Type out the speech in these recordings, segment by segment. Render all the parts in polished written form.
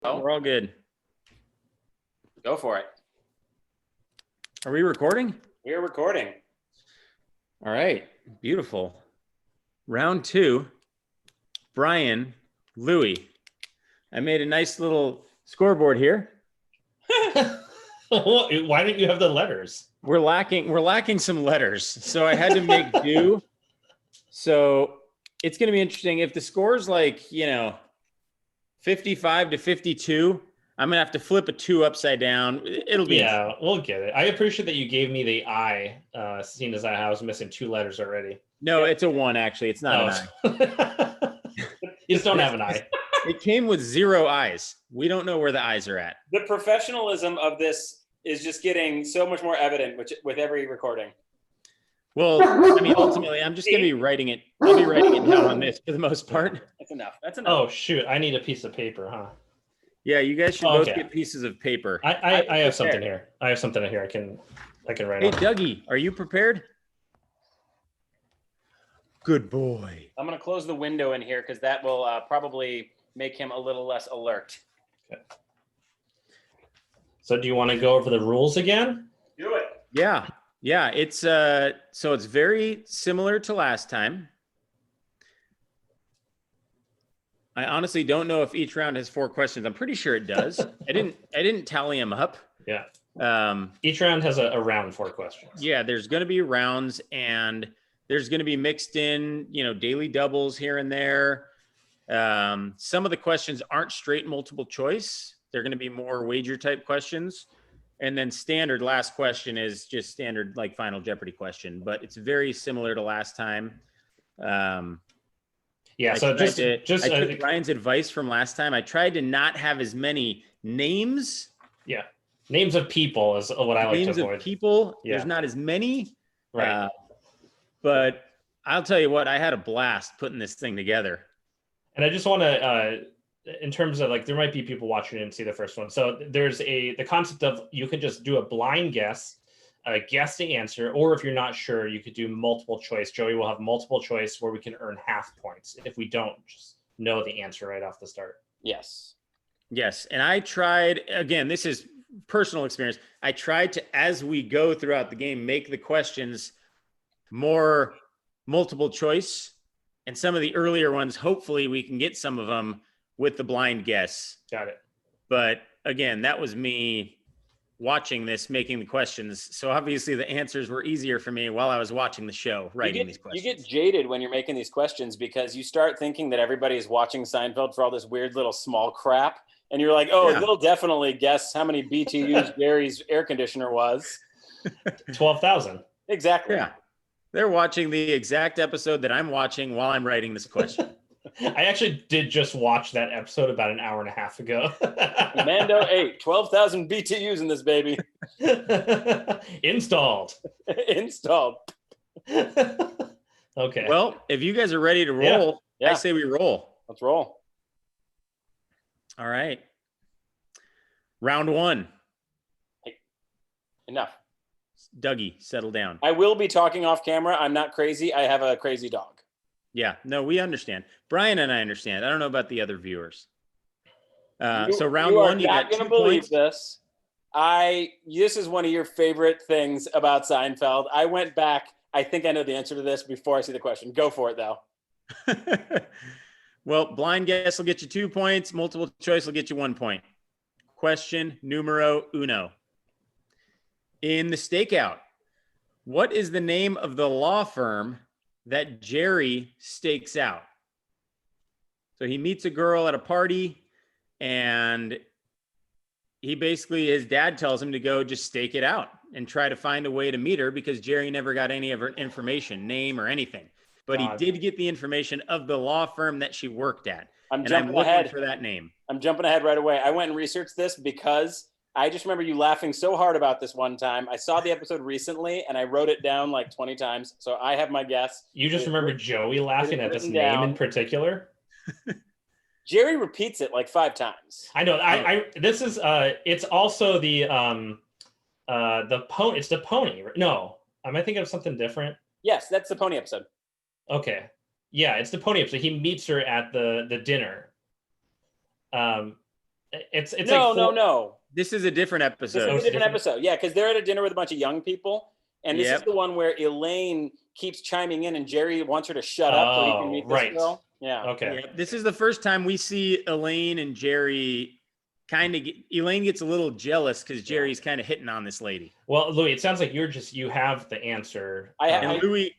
Oh, We're all good. go for it. Are we recording? We are recording. All right. Beautiful. Round 2. Brian, Louie. I made a nice little scoreboard here. Why didn't you have the letters? We're lacking some letters, so I had to make do. So it's going to be interesting if the score's 55 to 52. I'm gonna have to flip a 2 upside down. It'll be We'll get it. I appreciate that you gave me the I, seeing as I was missing 2 letters already. No, it's a 1 actually. It's not an I. You just don't have an I. It came with 0 eyes. We don't know where the eyes are at. The professionalism of this is just getting so much more evident with every recording. Well, I mean, ultimately, I'm just going to be writing it. I'll be writing it down on this for the most part. That's enough. Oh, shoot. I need a piece of paper, huh? Yeah, you guys should both get pieces of paper. I have something here. I have something here I can write Hey, on. Dougie, are you prepared? Good boy. I'm going to close the window in here because that will probably make him a little less alert. Okay. So do you want to go over the rules again? Do it. Yeah. It's so it's very similar to last time. I honestly don't know if each round has 4 questions. I'm pretty sure it does. I didn't tally them up. Yeah. Each round has a round 4 questions. Yeah, there's going to be rounds, and there's going to be mixed in, daily doubles here and there. Some of the questions aren't straight multiple choice. They're going to be more wager type questions. And then standard last question is just standard like Final Jeopardy question, but it's very similar to last time. Yeah, so I took Ryan's advice from last time. I tried to not have as many names. Yeah, names of people is what I like to avoid. Names of people, yeah. There's not as many. Right. But I'll tell you what, I had a blast putting this thing together. And I just want to, in terms of there might be people watching and see the first one. So there's the concept of you can just do a blind guess the answer, or if you're not sure, you could do multiple choice. Joey will have multiple choice where we can earn half points if we don't just know the answer right off the start. Yes. And I tried, again, this is personal experience. I tried to, as we go throughout the game, make the questions more multiple choice. And some of the earlier ones, hopefully we can get some of them with the blind guess. Got it. But again, that was me watching this, making the questions. So obviously the answers were easier for me while I was watching the show, writing these questions. You get jaded when you're making these questions because you start thinking that everybody is watching Seinfeld for all this weird little small crap. And you're like, they'll definitely guess how many BTUs Gary's air conditioner was. 12,000. Exactly. Yeah. They're watching the exact episode that I'm watching while I'm writing this question. I actually did just watch that episode about an hour and a half ago. Mando 8, 12,000 BTUs in this baby. Installed. Okay. Well, if you guys are ready to roll, I say we roll. Let's roll. All right. Round 1. Hey, enough. Dougie, settle down. I will be talking off camera. I'm not crazy. I have a crazy dog. Yeah, no, we understand. Brian and I understand. I don't know about the other viewers. So round 1, you got 2 points. This. This is one of your favorite things about Seinfeld. I went back. I think I know the answer to this before I see the question. Go for it, though. Well, blind guess will get you 2 points. Multiple choice will get you 1 point. Question numero uno. In The Stakeout, what is the name of the law firm that Jerry stakes out? So he meets a girl at a party, and his dad tells him to go just stake it out and try to find a way to meet her because Jerry never got any of her information, name or anything. But he did get the information of the law firm that she worked at. I'm looking for that name. I'm jumping ahead right away. I went and researched this because I just remember you laughing so hard about this one time. I saw the episode recently, and I wrote it down like 20 times. So I have my guess. You just remember Joey laughing at this name in particular? Jerry repeats it like 5 times. I know. This is. It's also the pony. It's the pony. No, am I thinking of something different? Yes, that's the pony episode. Okay. Yeah, it's the pony episode. He meets her at the dinner. It's no, like no. This is a different This episode. is a different episode. Yeah, because they're at a dinner with a bunch of young people. And this is the one where Elaine keeps chiming in and Jerry wants her to shut up so he can meet this girl. Yeah. Okay. Yeah, this is the first time we see Elaine and Jerry Elaine gets a little jealous because Jerry's kind of hitting on this lady. Well, Louis, it sounds like you have the answer. And Louis,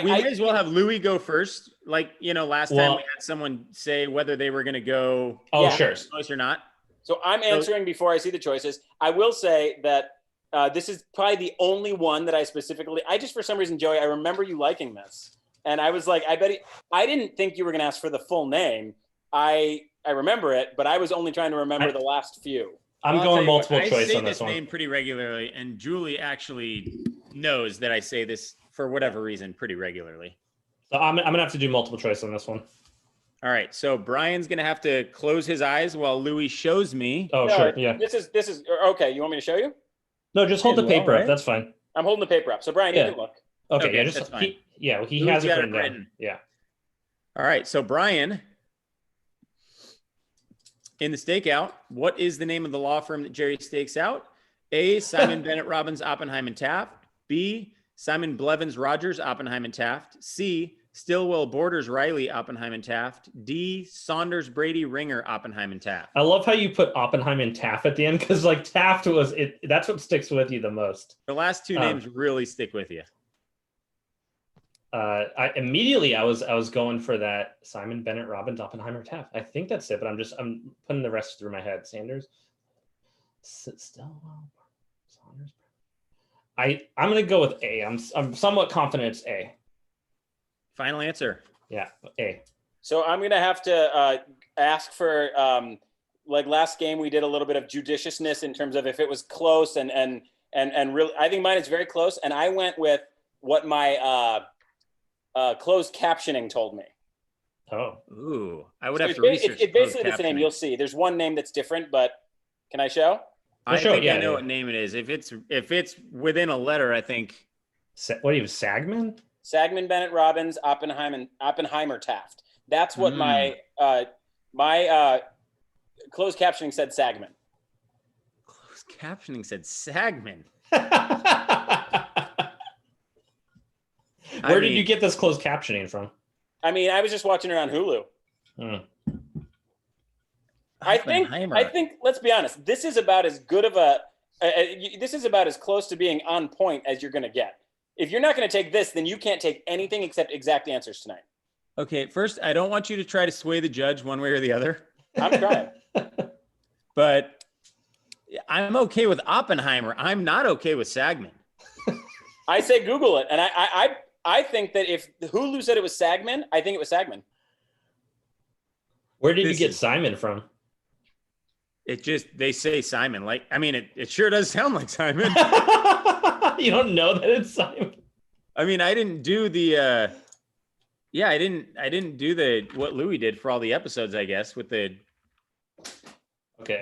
we may as well have Louis go first. Like, last time we had someone say whether they were going to go sure, choice or not. So I'm answering before I see the choices. I will say that this is probably the only one that I just, for some reason, Joey, I remember you liking this. And I was like, I didn't think you were going to ask for the full name. I remember it, but I was only trying to remember the last few. I'm going multiple choice on this one. I say this name pretty regularly, and Julie actually knows that I say this for whatever reason pretty regularly. So I'm going to have to do multiple choice on this one. All right, so Brian's going to have to close his eyes while Louis shows me. Oh, no, sure, yeah. This is okay. You want me to show you? No, just hold the paper up. That's fine. I'm holding the paper up. So Brian, you can look. Okay, yeah, that's fine. He has it written down. Yeah. All right, so Brian, in the stakeout, what is the name of the law firm that Jerry stakes out? A, Simon Bennett Robbins Oppenheim and Taft. B, Simon Blevins Rogers Oppenheim and Taft. C, Stillwell Borders Riley Oppenheim and Taft. D, Saunders Brady Ringer Oppenheim and Taft. I love how you put Oppenheim and Taft at the end because like Taft was it. That's what sticks with you the most. The last two names really stick with you. I immediately I was going for that Simon Bennett Robbins Oppenheimer Taft. I think that's it, but I'm putting the rest through my head. Sanders, Stillwell, Saunders. I'm gonna go with A. I'm somewhat confident it's A. Final answer. Yeah, A. So I'm gonna have to ask for like last game we did a little bit of judiciousness in terms of if it was close and really I think mine is very close, and I went with what my closed captioning told me. Oh, ooh! I would have to research. It's basically the same. You'll see. There's one name that's different, but can I show? I think I know what name it is. If it's within a letter, I think. What are you, Sagman? Sagman, Bennett, Robbins, Oppenheimer, Taft. That's what my closed captioning said. Sagman. Closed captioning said Sagman. Where did you get this closed captioning from? I mean, I was just watching it on Hulu. I think. Let's be honest. This is about as good of this is about as close to being on point as you're going to get. If you're not going to take this, then you can't take anything except exact answers tonight. Okay, first, I don't want you to try to sway the judge one way or the other. I'm trying. But I'm okay with Oppenheimer. I'm not okay with Sagman. I say Google it, and I think that if Hulu said it was Sagman, I think it was Sagman. Where did you get Simon from? They say Simon. Like, I mean, it sure does sound like Simon. You don't know that it's Simon. I mean, I didn't do the I didn't do what Louis did for all the episodes, I guess, with the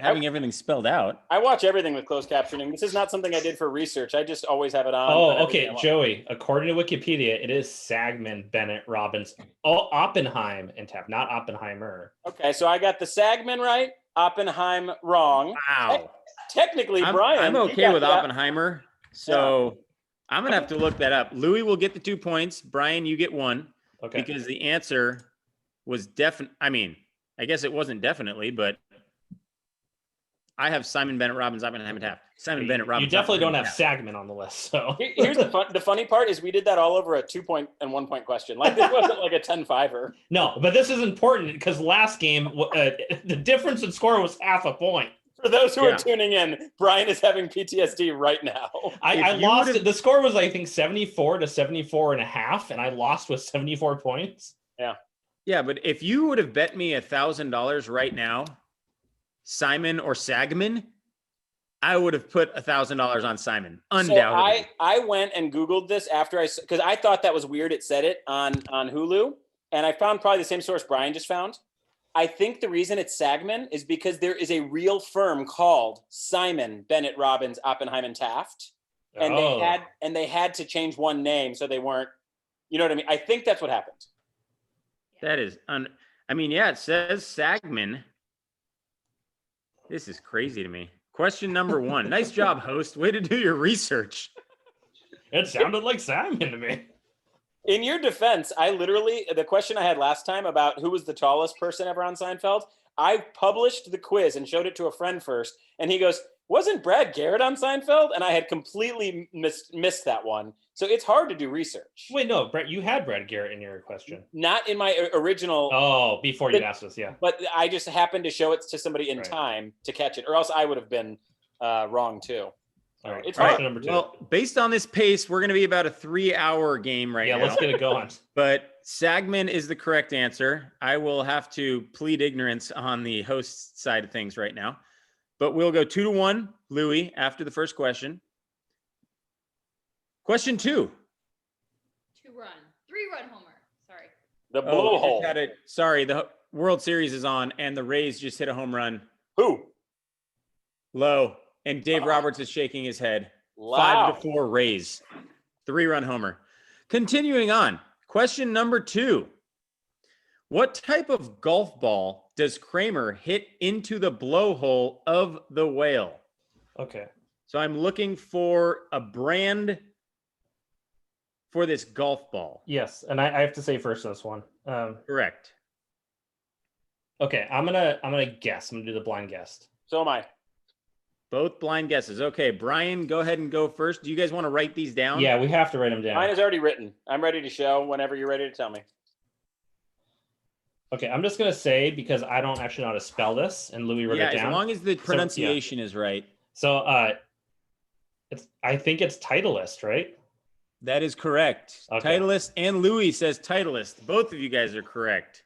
having everything spelled out. I watch everything with closed captioning. This is not something I did for research. I just always have it on. Oh, okay, Joey. According to Wikipedia, it is Sagman, Bennett, Robbins, Oppenheim, and Taft, not Oppenheimer. Okay, so I got the Sagman right, Oppenheim wrong. Wow. Technically, Brian. I'm okay with Oppenheimer, so I'm gonna have to look that up. Louis will get the 2 points. Brian, you get 1. Okay. Because the answer was definite. I mean, I guess it wasn't definitely, but I have Simon Bennett Robbins Oppenheim and Taft. Simon Bennett Robbins. You definitely don't have Sagman on the list. So here's the funny part is we did that all over a 2-point and 1-point question. Like this wasn't like a 10-5er. No, but this is important because last game the difference in score was half a point. For those who are tuning in, Brian is having PTSD right now. I lost it. The score was, I think, 74 to 74 and a half, and I lost with 74 points. Yeah. Yeah, but if you would have bet me $1,000 right now, Simon or Sagman, I would have put $1,000 on Simon. Undoubtedly. So I went and Googled this after because I thought that was weird. It said it on Hulu, and I found probably the same source Brian just found. I think the reason it's Sagman is because there is a real firm called Simon Bennett Robbins Oppenheim and Taft, and they had to change one name so they weren't. You know what I mean? I think that's what happened. That is I mean, yeah, it says Sagman. This is crazy to me. Question number 1. Nice job, host. Way to do your research. It sounded like Simon to me. In your defense, I literally, the question I had last time about who was the tallest person ever on Seinfeld, I published the quiz and showed it to a friend first. And he goes, wasn't Brad Garrett on Seinfeld? And I had completely missed that one. So it's hard to do research. Wait, no, Brett, you had Brad Garrett in your question. Not in my original. Oh, before you asked us, yeah. But I just happened to show it to somebody in time to catch it, or else I would have been wrong too. All right, it's question number 2. Well, based on this pace, we're going to be about a 3-hour game right now. Yeah, let's get it going. But Sagman is the correct answer. I will have to plead ignorance on the host side of things right now. But we'll go 2-1, Louis, after the first question. Question 2. 2-run. 3-run homer. Sorry. The blowhole. Sorry, the World Series is on, and the Rays just hit a home run. Who? Low. And Dave Roberts is shaking his head. Wow. 5-4 Rays. 3-run homer. Continuing on. Question number 2. What type of golf ball does Kramer hit into the blowhole of the whale? Okay. So I'm looking for a brand for this golf ball. Yes, and I have to say first this one. Correct. Okay, I'm gonna guess. I'm gonna do the blind guess. So am I. Both blind guesses. Okay, Brian, go ahead and go first. Do you guys want to write these down? Yeah, we have to write them down. Mine is already written. I'm ready to show whenever you're ready to tell me. Okay, I'm just gonna say because I don't actually know how to spell this, and Louis wrote it down. As long as the pronunciation is right. So, I think it's Titleist, right? That is correct. Okay. Titleist, and Louis says Titleist. Both of you guys are correct.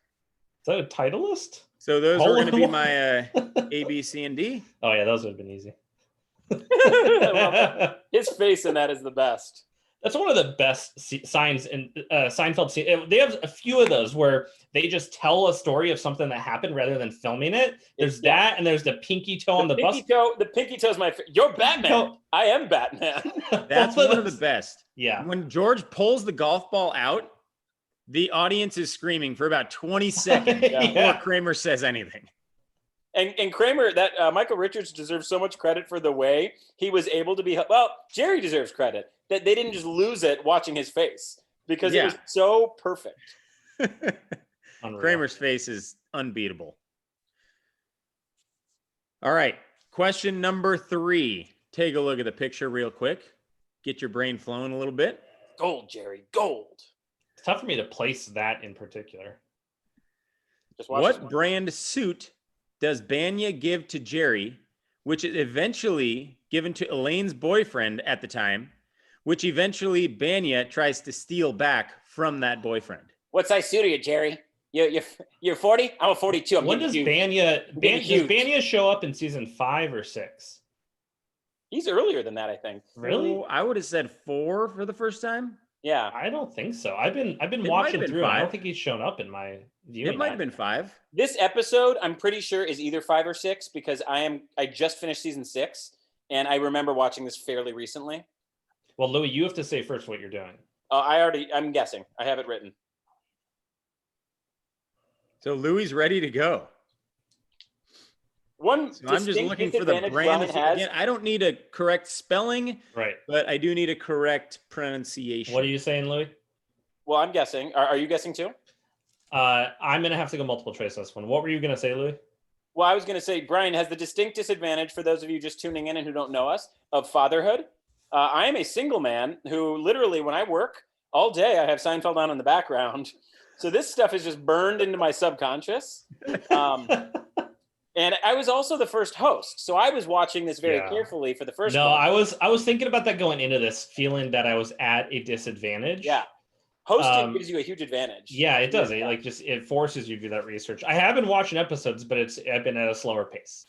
Is that a Titleist? So those are going to be my A, B, C, and D. Oh yeah, those would have been easy. His face in that is the best. That's one of the best signs in Seinfeld. They have a few of those where they just tell a story of something that happened rather than filming it. There's that, and there's the pinky toe on the bus. The pinky toe is my favorite. You're Batman. I am Batman. That's one of the best. Yeah. When George pulls the golf ball out, the audience is screaming for about 20 seconds before Kramer says anything. And Kramer, that Michael Richards deserves so much credit for the way he was able to be. Well, Jerry deserves credit that they didn't just lose it watching his face because it was so perfect. Kramer's face is unbeatable. All right. Question number 3. Take a look at the picture real quick. Get your brain flowing a little bit. Gold, Jerry, gold. It's tough for me to place that in particular. Just watch what brand suit does Banya give to Jerry, which is eventually given to Elaine's boyfriend at the time, which eventually Banya tries to steal back from that boyfriend? What size suit are you, Jerry? You're 40? I'm a 42. When does Banya show up in season 5 or 6? He's earlier than that, I think. Really? Oh, I would have said 4 for the first time. Yeah. I don't think so. I've been watching through. 5. I don't think he's shown up in my viewing. It might have been 5. This episode, I'm pretty sure, is either 5 or 6 because I just finished season 6 and I remember watching this fairly recently. Well, Louis, you have to say first what you're doing. I'm guessing. I have it written. So Louis ready to go. I'm just looking for the brand. Again, I don't need a correct spelling, right? But I do need a correct pronunciation. What are you saying, Louis? Well, I'm guessing. Are you guessing too? I'm going to have to go multiple choice this one. What were you going to say, Louis? Well, I was going to say Brian has the distinct disadvantage, for those of you just tuning in and who don't know us, of fatherhood. I am a single man who literally, when I work all day, I have Seinfeld on in the background. So this stuff is just burned into my subconscious. And I was also the first host, so I was watching this very carefully for the first. No, I was thinking about that going into this, feeling that I was at a disadvantage. Yeah, hosting gives you a huge advantage. Yeah, it does. It forces you to do that research. I have been watching episodes, but I've been at a slower pace.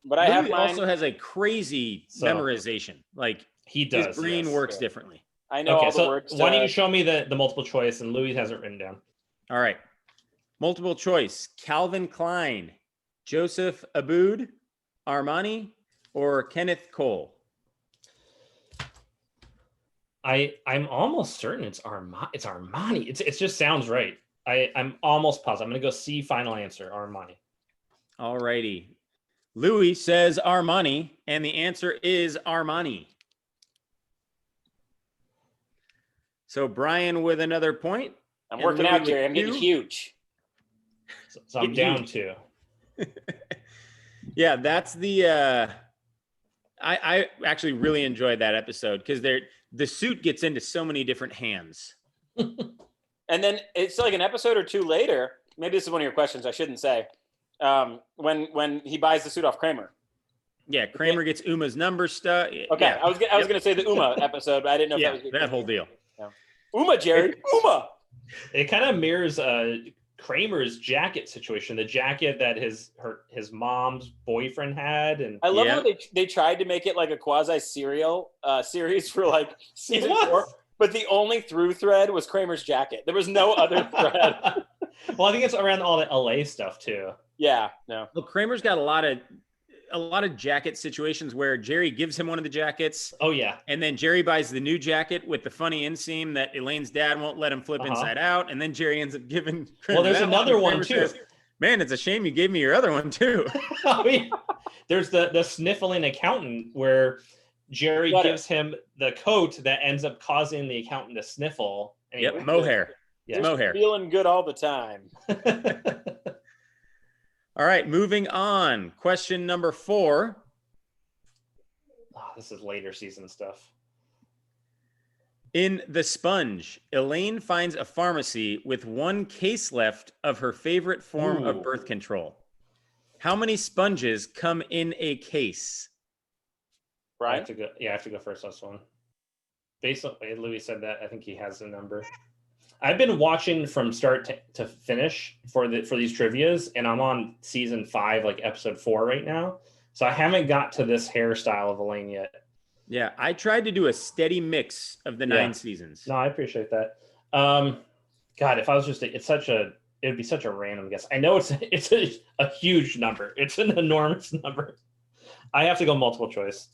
Louis also has a crazy memorization. Like he does. His brain works differently. I know all the words. Why don't you show me the multiple choice? And Louis has it written down. All right, multiple choice: Calvin Klein, Joseph Abboud, Armani, or Kenneth Cole? I'm almost certain it's Armani. It just sounds right. I'm almost positive. I'm going to go C, final answer, Armani. All righty. Louis says Armani, and the answer is Armani. So Brian with another point. I'm and working Louis out, with Jerry. I'm getting 2. huge. So I'm down 2. Yeah, that's the I actually really enjoyed that episode because the suit gets into so many different hands. And then it's like an episode or 2 later. Maybe this is one of your questions. I shouldn't say. When he buys the suit off Kramer. Yeah, Kramer gets Uma's number stuff. Okay, Yeah. I was gonna say the Uma episode, but I didn't know if that was that whole deal. Uma, Jerry. Uma. It kind of mirrors Kramer's jacket situation, the jacket that his mom's boyfriend had, and I love how they tried to make it like a quasi serial series for like season 4, but the only through thread was Kramer's jacket. There was no other thread. Well, I think it's around all the LA stuff too. Yeah, no. Well, Kramer's got a lot of jacket situations where Jerry gives him one of the jackets. Oh yeah. And then Jerry buys the new jacket with the funny inseam that Elaine's dad won't let him flip inside out. And then Jerry ends up giving Kramer there's another one too. Says, man, it's a shame you gave me your other one too. Oh, yeah. There's the sniffling accountant where Jerry gives him the coat that ends up causing the accountant to sniffle. Anyway. Yep, mohair. Yeah. Mohair. Feeling good all the time. All right, moving on. Question number 4. Oh, this is later season stuff. In The Sponge, Elaine finds a pharmacy with 1 case left of her favorite form of birth control. How many sponges come in a case? Right? I have to go first on this one. Based on Louis said that, I think he has the number. I've been watching from start to finish for these trivias, and I'm on season 5, like episode 4 right now. So I haven't got to this hairstyle of Elaine yet. Yeah, I tried to do a steady mix of the 9 seasons. No, I appreciate that. God, if I was just, it would be such a random guess. I know it's a huge number. It's an enormous number. I have to go multiple choice.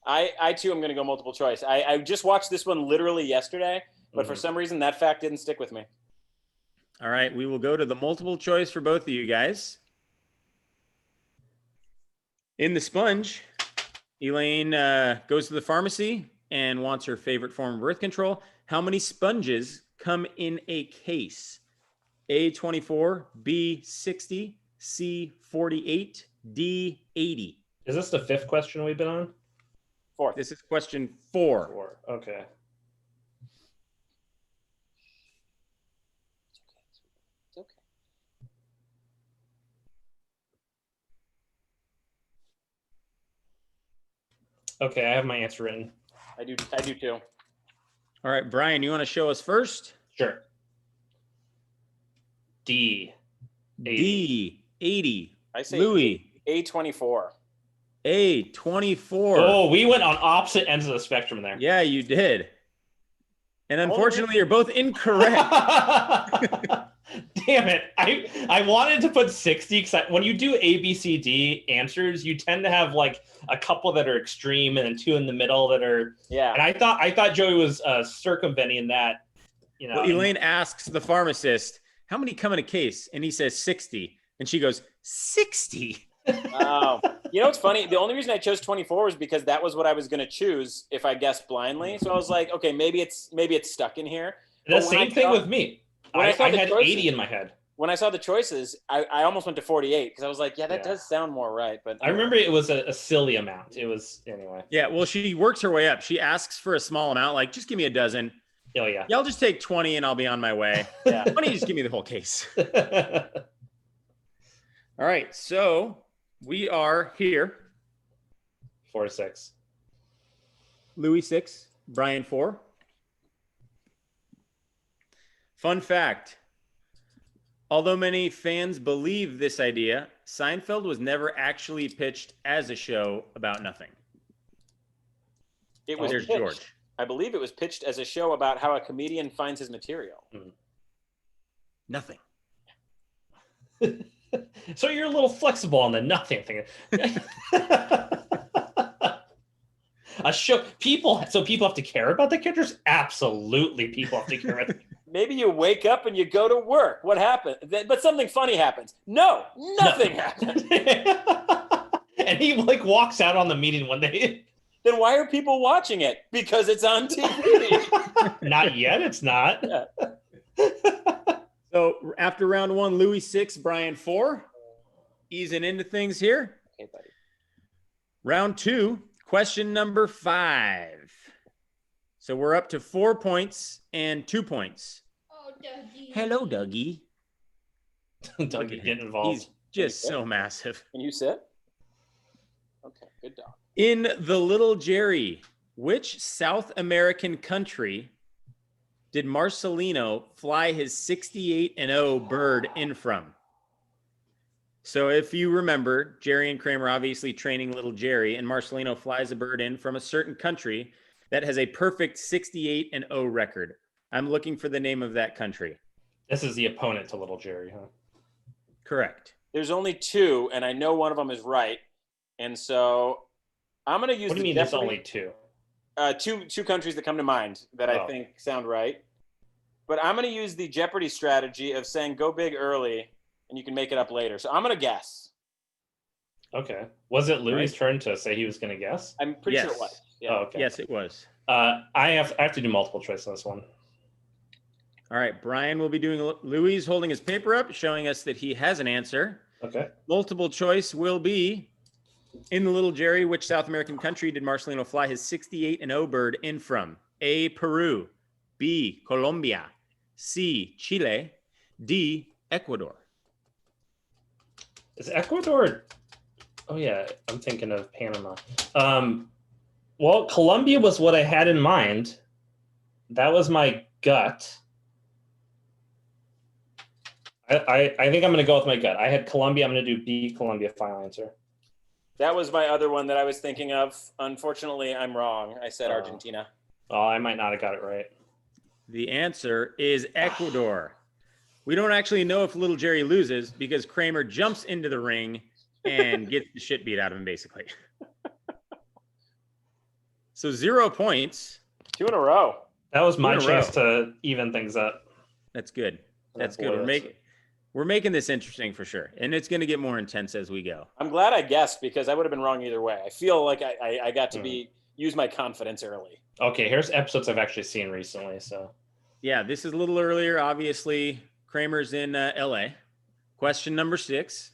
I too am going to go multiple choice. I just watched this one literally yesterday, but for some reason that fact didn't stick with me. All right, we will go to the multiple choice for both of you guys. In The Sponge, Elaine goes to the pharmacy and wants her favorite form of birth control. How many sponges come in a case? A, 24, B, 60, C, 48, D, 80. Is this the 5th question we've been on? 4th. This is question 4. 4. Okay. It's okay. Okay, I have my answer written. I do too. All right, Brian, you want to show us first? Sure. D. 80. D, 80. I say Louis. A24. A, 24. Oh, we went on opposite ends of the spectrum there. Yeah, you did. And unfortunately, you're both incorrect. Damn it. I wanted to put 60 because when you do A, B, C, D answers, you tend to have like a couple that are extreme and then 2 in the middle that are. Yeah. And I thought Joey was circumventing that. You know, Well, Elaine asks the pharmacist, how many come in a case? And he says 60. And she goes, 60? Oh, you know what's funny? The only reason I chose 24 was because that was what I was going to choose if I guessed blindly. So I was like, okay, maybe it's stuck in here. the same thing with me. I had 80 in my head. When I saw the choices, I almost went to 48 because I was like, yeah, that does sound more right. But I remember it was a silly amount. It was anyway. Yeah, well, she works her way up. She asks for a small amount, like, just give me a dozen. Oh, yeah. Yeah, I'll just take 20 and I'll be on my way. Yeah. Why don't you just give me the whole case? All right, so we are here. 4 to 6. Louis 6, Brian 4. Fun fact. Although many fans believe this idea, Seinfeld was never actually pitched as a show about nothing. it was There's pitched, George. I believe it was pitched as a show about how a comedian finds his material. Nothing. So you're a little flexible on the nothing thing. A show, people have to care about the characters? Absolutely, people have to care about the Maybe you wake up and you go to work. What happened? But something funny happens. No, nothing happened. And he like walks out on the meeting one day. Then why are people watching it? Because it's on TV. Not yet, it's not. Yeah. So after round one, Louis 6, Brian 4. Easing into things here. Okay, buddy. Round 2, question number 5. So we're up to 4 points and 2 points. Oh, Dougie. Hello, Dougie. Dougie getting involved. He's just so massive. Can you sit? Okay, good dog. In The Little Jerry, which South American country did Marcelino fly his 68-0 bird in from? So if you remember, Jerry and Kramer obviously training little Jerry, and Marcelino flies a bird in from a certain country that has a perfect 68-0 record. I'm looking for the name of that country. This is the opponent to little Jerry, huh? Correct. There's only 2, and I know one of them is right. And so I'm going to use What do you mean there's only 2? two countries that come to mind that I think sound right. But I'm going to use the Jeopardy strategy of saying go big early, and you can make it up later. So I'm going to guess. Okay. Was it Louis' turn to say he was going to guess? I'm pretty sure it was. Yeah. Oh, okay. Yes, it was. I have to do multiple choice on this one. All right, Brian will be doing. Louis holding his paper up, showing us that he has an answer. Okay. Multiple choice will be, in The Little Jerry, which South American country did Marcelino fly his 68-0 bird in from? A, Peru. B, Colombia. C, Chile. D, Ecuador. Is Ecuador? Oh yeah, I'm thinking of Panama. Well, Colombia was what I had in mind. That was my gut. I think I'm going to go with my gut. I had Colombia. I'm going to do B, Colombia, final answer. That was my other one that I was thinking of. Unfortunately, I'm wrong. I said Argentina. Oh, I might not have got it right. The answer is Ecuador. We don't actually know if Little Jerry loses because Kramer jumps into the ring and gets the shit beat out of him, basically. So 0 points. 2 in a row. That was my chance to even things up. That's good. That's good. We're making this interesting for sure. And it's going to get more intense as we go. I'm glad I guessed because I would have been wrong either way. I feel like I got to use my confidence early. Okay, here's episodes I've actually seen recently. So yeah, this is a little earlier. Obviously, Kramer's in LA. Question number 6.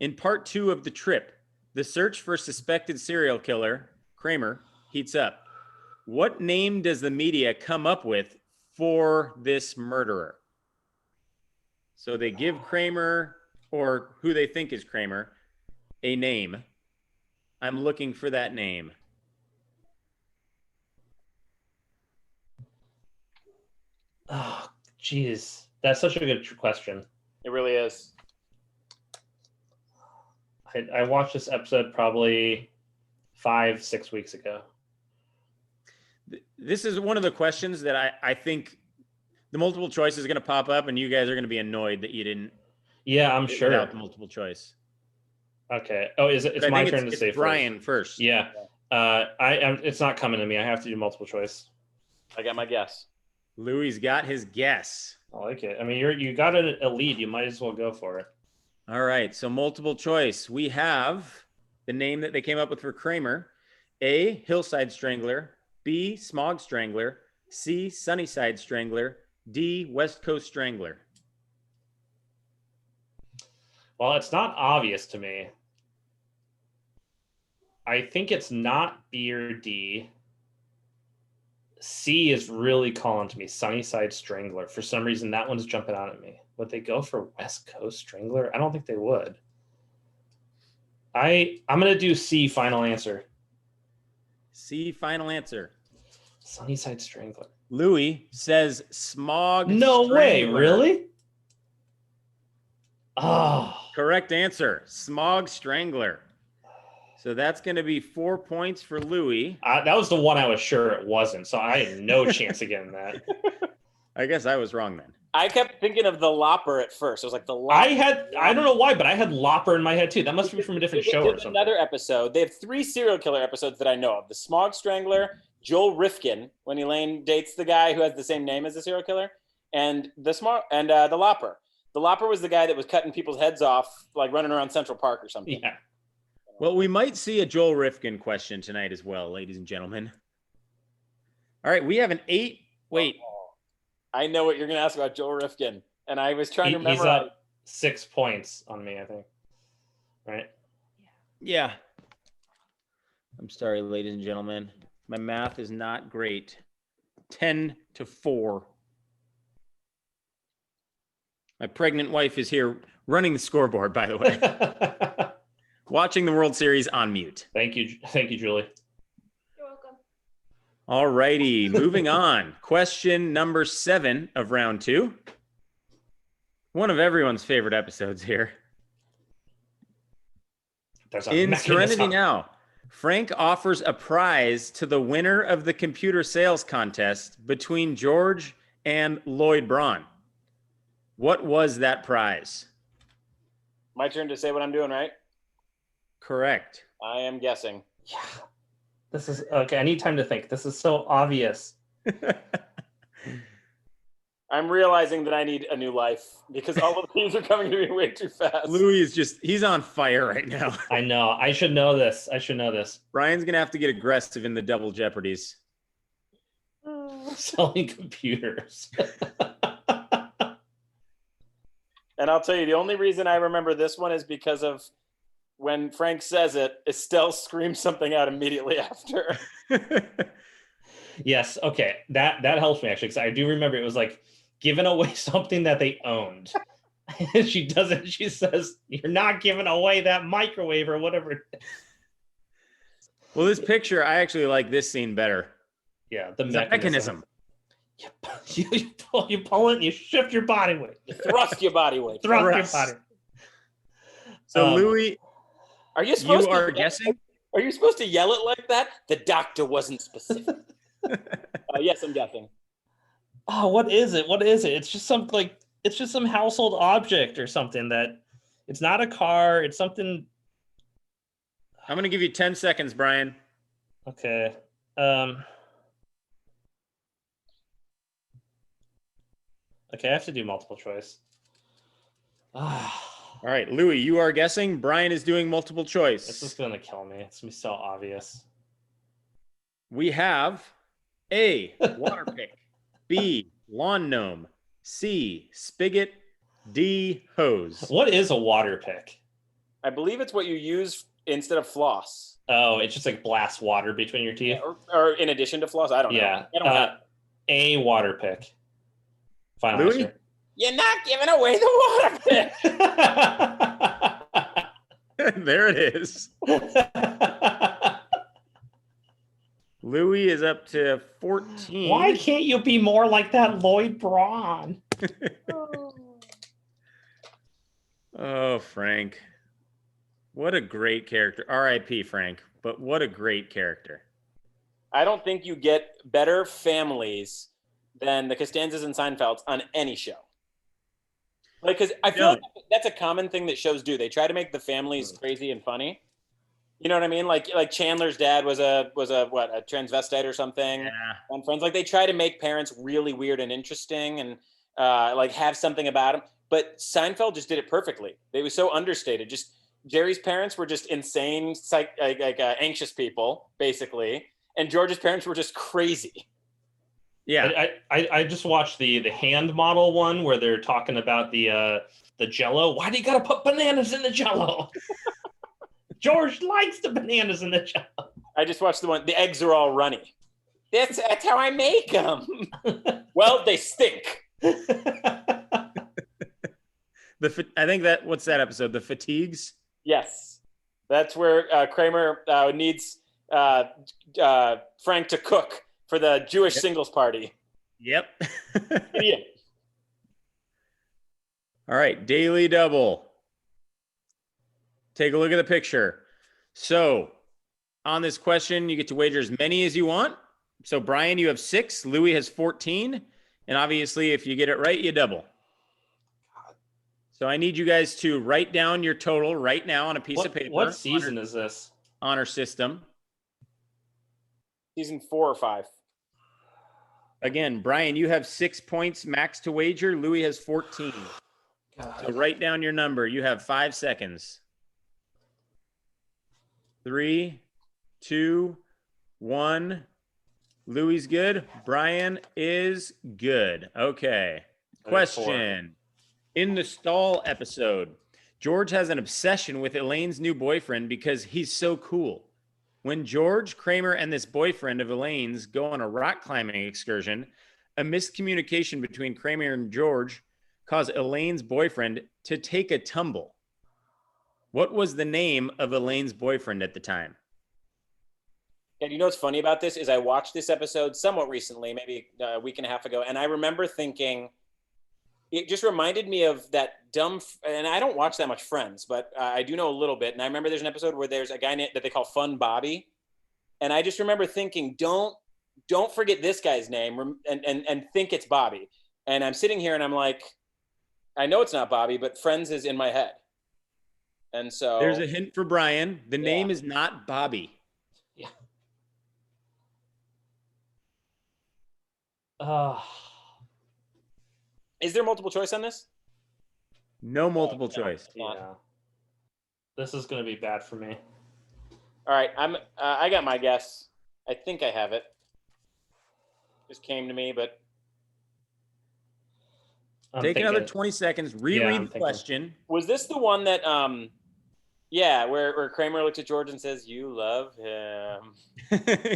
In part 2 of The Trip, the search for suspected serial killer, Kramer, heats up. What name does the media come up with for this murderer? So they give Kramer, or who they think is Kramer, a name. I'm looking for that name. Oh, geez. That's such a good question. It really is. I watched this episode probably 5-6 weeks ago. This is one of the questions that I think the multiple choice is going to pop up and you guys are going to be annoyed that you didn't. Yeah, I'm sure. Without the multiple choice. Okay. Oh, it's my turn to say Brian first. Yeah. It's not coming to me. I have to do multiple choice. I got my guess. Louis got his guess. I like it. I mean, you got a lead. You might as well go for it. All right. So multiple choice. We have the name that they came up with for Kramer. A, Hillside Strangler. B, Smog Strangler. C, Sunnyside Strangler. D, West Coast Strangler. Well, it's not obvious to me. I think it's not B or D. C is really calling to me. Sunnyside Strangler. For some reason, that one's jumping out at me. Would they go for West Coast Strangler? I don't think they would. I'm going to do C, final answer. C, final answer. Sunnyside Strangler. Louis says Smog No Strangler. way, really? Oh. Correct answer. Smog Strangler. So that's going to be 4 points for Louis. That was the one I was sure it wasn't, so I had no chance of getting that. I guess I was wrong then. I kept thinking of the Lopper at first. It was like the Lopper. I don't know why, but I had Lopper in my head too. That must be from a different show or something. Another episode. They have 3 serial killer episodes that I know of. The Smog Strangler, Joel Rifkin, when Elaine dates the guy who has the same name as the serial killer, and the Lopper. The Lopper was the guy that was cutting people's heads off, like running around Central Park or something. Yeah. Well, we might see a Joel Rifkin question tonight as well, ladies and gentlemen. All right, we have an 8. Wait. I know what you're going to ask about Joel Rifkin, and I was trying to He's memorize. up 6 points on me, I think. Right? Yeah. I'm sorry, ladies and gentlemen. My math is not great. 10-4. My pregnant wife is here running the scoreboard, by the way. Watching the World Series on mute. Thank you, Julie. You're welcome. All righty, moving on. Question number 7 of round 2. One of everyone's favorite episodes here. In Serenity Now, Frank offers a prize to the winner of the computer sales contest between George and Lloyd Braun. What was that prize? My turn to say what I'm doing, right? Correct. I am guessing. Yeah. This is okay. I need time to think. This is so obvious. I'm realizing that I need a new life because all of these are coming to me way too fast. Louis is he's on fire right now. I know. I should know this. Brian's going to have to get aggressive in the double Jeopardies. Selling computers. And I'll tell you, the only reason I remember this one is because of when Frank says it, Estelle screams something out immediately after. Yes. Okay. That helps me actually, because I do remember it was like giving away something that they owned. And she doesn't. She says, "You're not giving away that microwave or whatever." Well, this picture, I actually like this scene better. Yeah, the mechanism. You pull it and you shift your body weight. You thrust your body weight. Thrust your body. So, Louis, are you supposed to guessing? Are you supposed to yell it like that? The doctor wasn't specific. Yes, I'm guessing. Oh, what is it? It's just some household object or something that it's not a car. It's something. I'm going to give you 10 seconds, Brian. Okay. Okay, I have to do multiple choice. All right, Louis, you are guessing. Brian is doing multiple choice. This is going to kill me. It's going to be so obvious. We have A, water pick, B, lawn gnome, C, spigot, D, hose. What is a water pick? I believe it's what you use instead of floss. Oh, it's just like blast water between your teeth? Yeah, or in addition to floss. I don't know. Yeah. I don't have... A water pick. Final Louis? answer. You're not giving away the water pick. There it is. Louis is up to 14. Why can't you be more like that Lloyd Braun? Oh, Frank. What a great character. R.I.P. Frank, but what a great character. I don't think you get better families than the Costanzas and Seinfelds on any show. Like, because I feel like that's a common thing that shows do. They try to make the families crazy and funny. You know what I mean? Like Chandler's dad was a transvestite or something. Yeah. On Friends, like they try to make parents really weird and interesting and like have something about them. But Seinfeld just did it perfectly. They were so understated. Just Jerry's parents were just insane, anxious people, basically, and George's parents were just crazy. Yeah, I just watched the hand model one where they're talking about the Jell-O. Why do you gotta put bananas in the Jell-O? George likes the bananas in the Jell-O. I just watched the one. The eggs are all runny. That's how I make them. Well, they stink. I think what's that episode? The Fatigues. Yes, that's where Kramer needs Frank to cook for the Jewish singles party. Yep. Yeah. All right, Daily Double. Take a look at the picture. So, on this question, you get to wager as many as you want. So, Brian, you have 6. Louis has 14. And obviously, if you get it right, you double. So, I need you guys to write down your total right now on a piece of paper. What season is this? Honor system. Season 4 or 5. Again, Brian, you have 6 points max to wager. Louis has 14. God. So, write down your number. You have 5 seconds. 3, 2, 1. Louis good. Brian is good. Okay. Question. In the stall episode, George has an obsession with Elaine's new boyfriend because he's so cool. When George, Kramer, and this boyfriend of Elaine's go on a rock climbing excursion, a miscommunication between Kramer and George caused Elaine's boyfriend to take a tumble. What was the name of Elaine's boyfriend at the time? And you know what's funny about this is I watched this episode somewhat recently, maybe a week and a half ago, and I remember thinking, it just reminded me of that dumb, and I don't watch that much Friends, but I do know a little bit. And I remember there's an episode where there's a guy that they call Fun Bobby. And I just remember thinking, don't forget this guy's name and think it's Bobby. And I'm sitting here and I'm like, I know it's not Bobby, but Friends is in my head. And so there's a hint for Brian. The name is not Bobby. Yeah. Is there multiple choice on this? No multiple choice. Yeah. This is going to be bad for me. All right, I got my guess. I think I have it. Just came to me, but take another 20 seconds. Reread the question. Was this the one that where Kramer looks at George and says, "You love him,"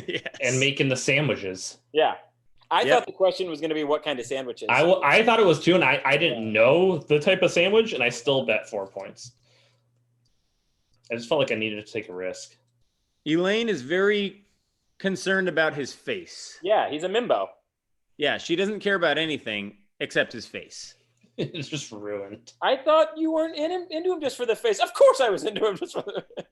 Yes. And making the sandwiches. Yeah. I thought the question was going to be what kind of sandwiches. I thought it was too, and I didn't know the type of sandwich, and I still bet 4 points. I just felt like I needed to take a risk. Elaine is very concerned about his face. Yeah, he's a mimbo. Yeah, she doesn't care about anything except his face. It's just ruined. I thought you weren't into him just for the face. Of course I was into him just for the face.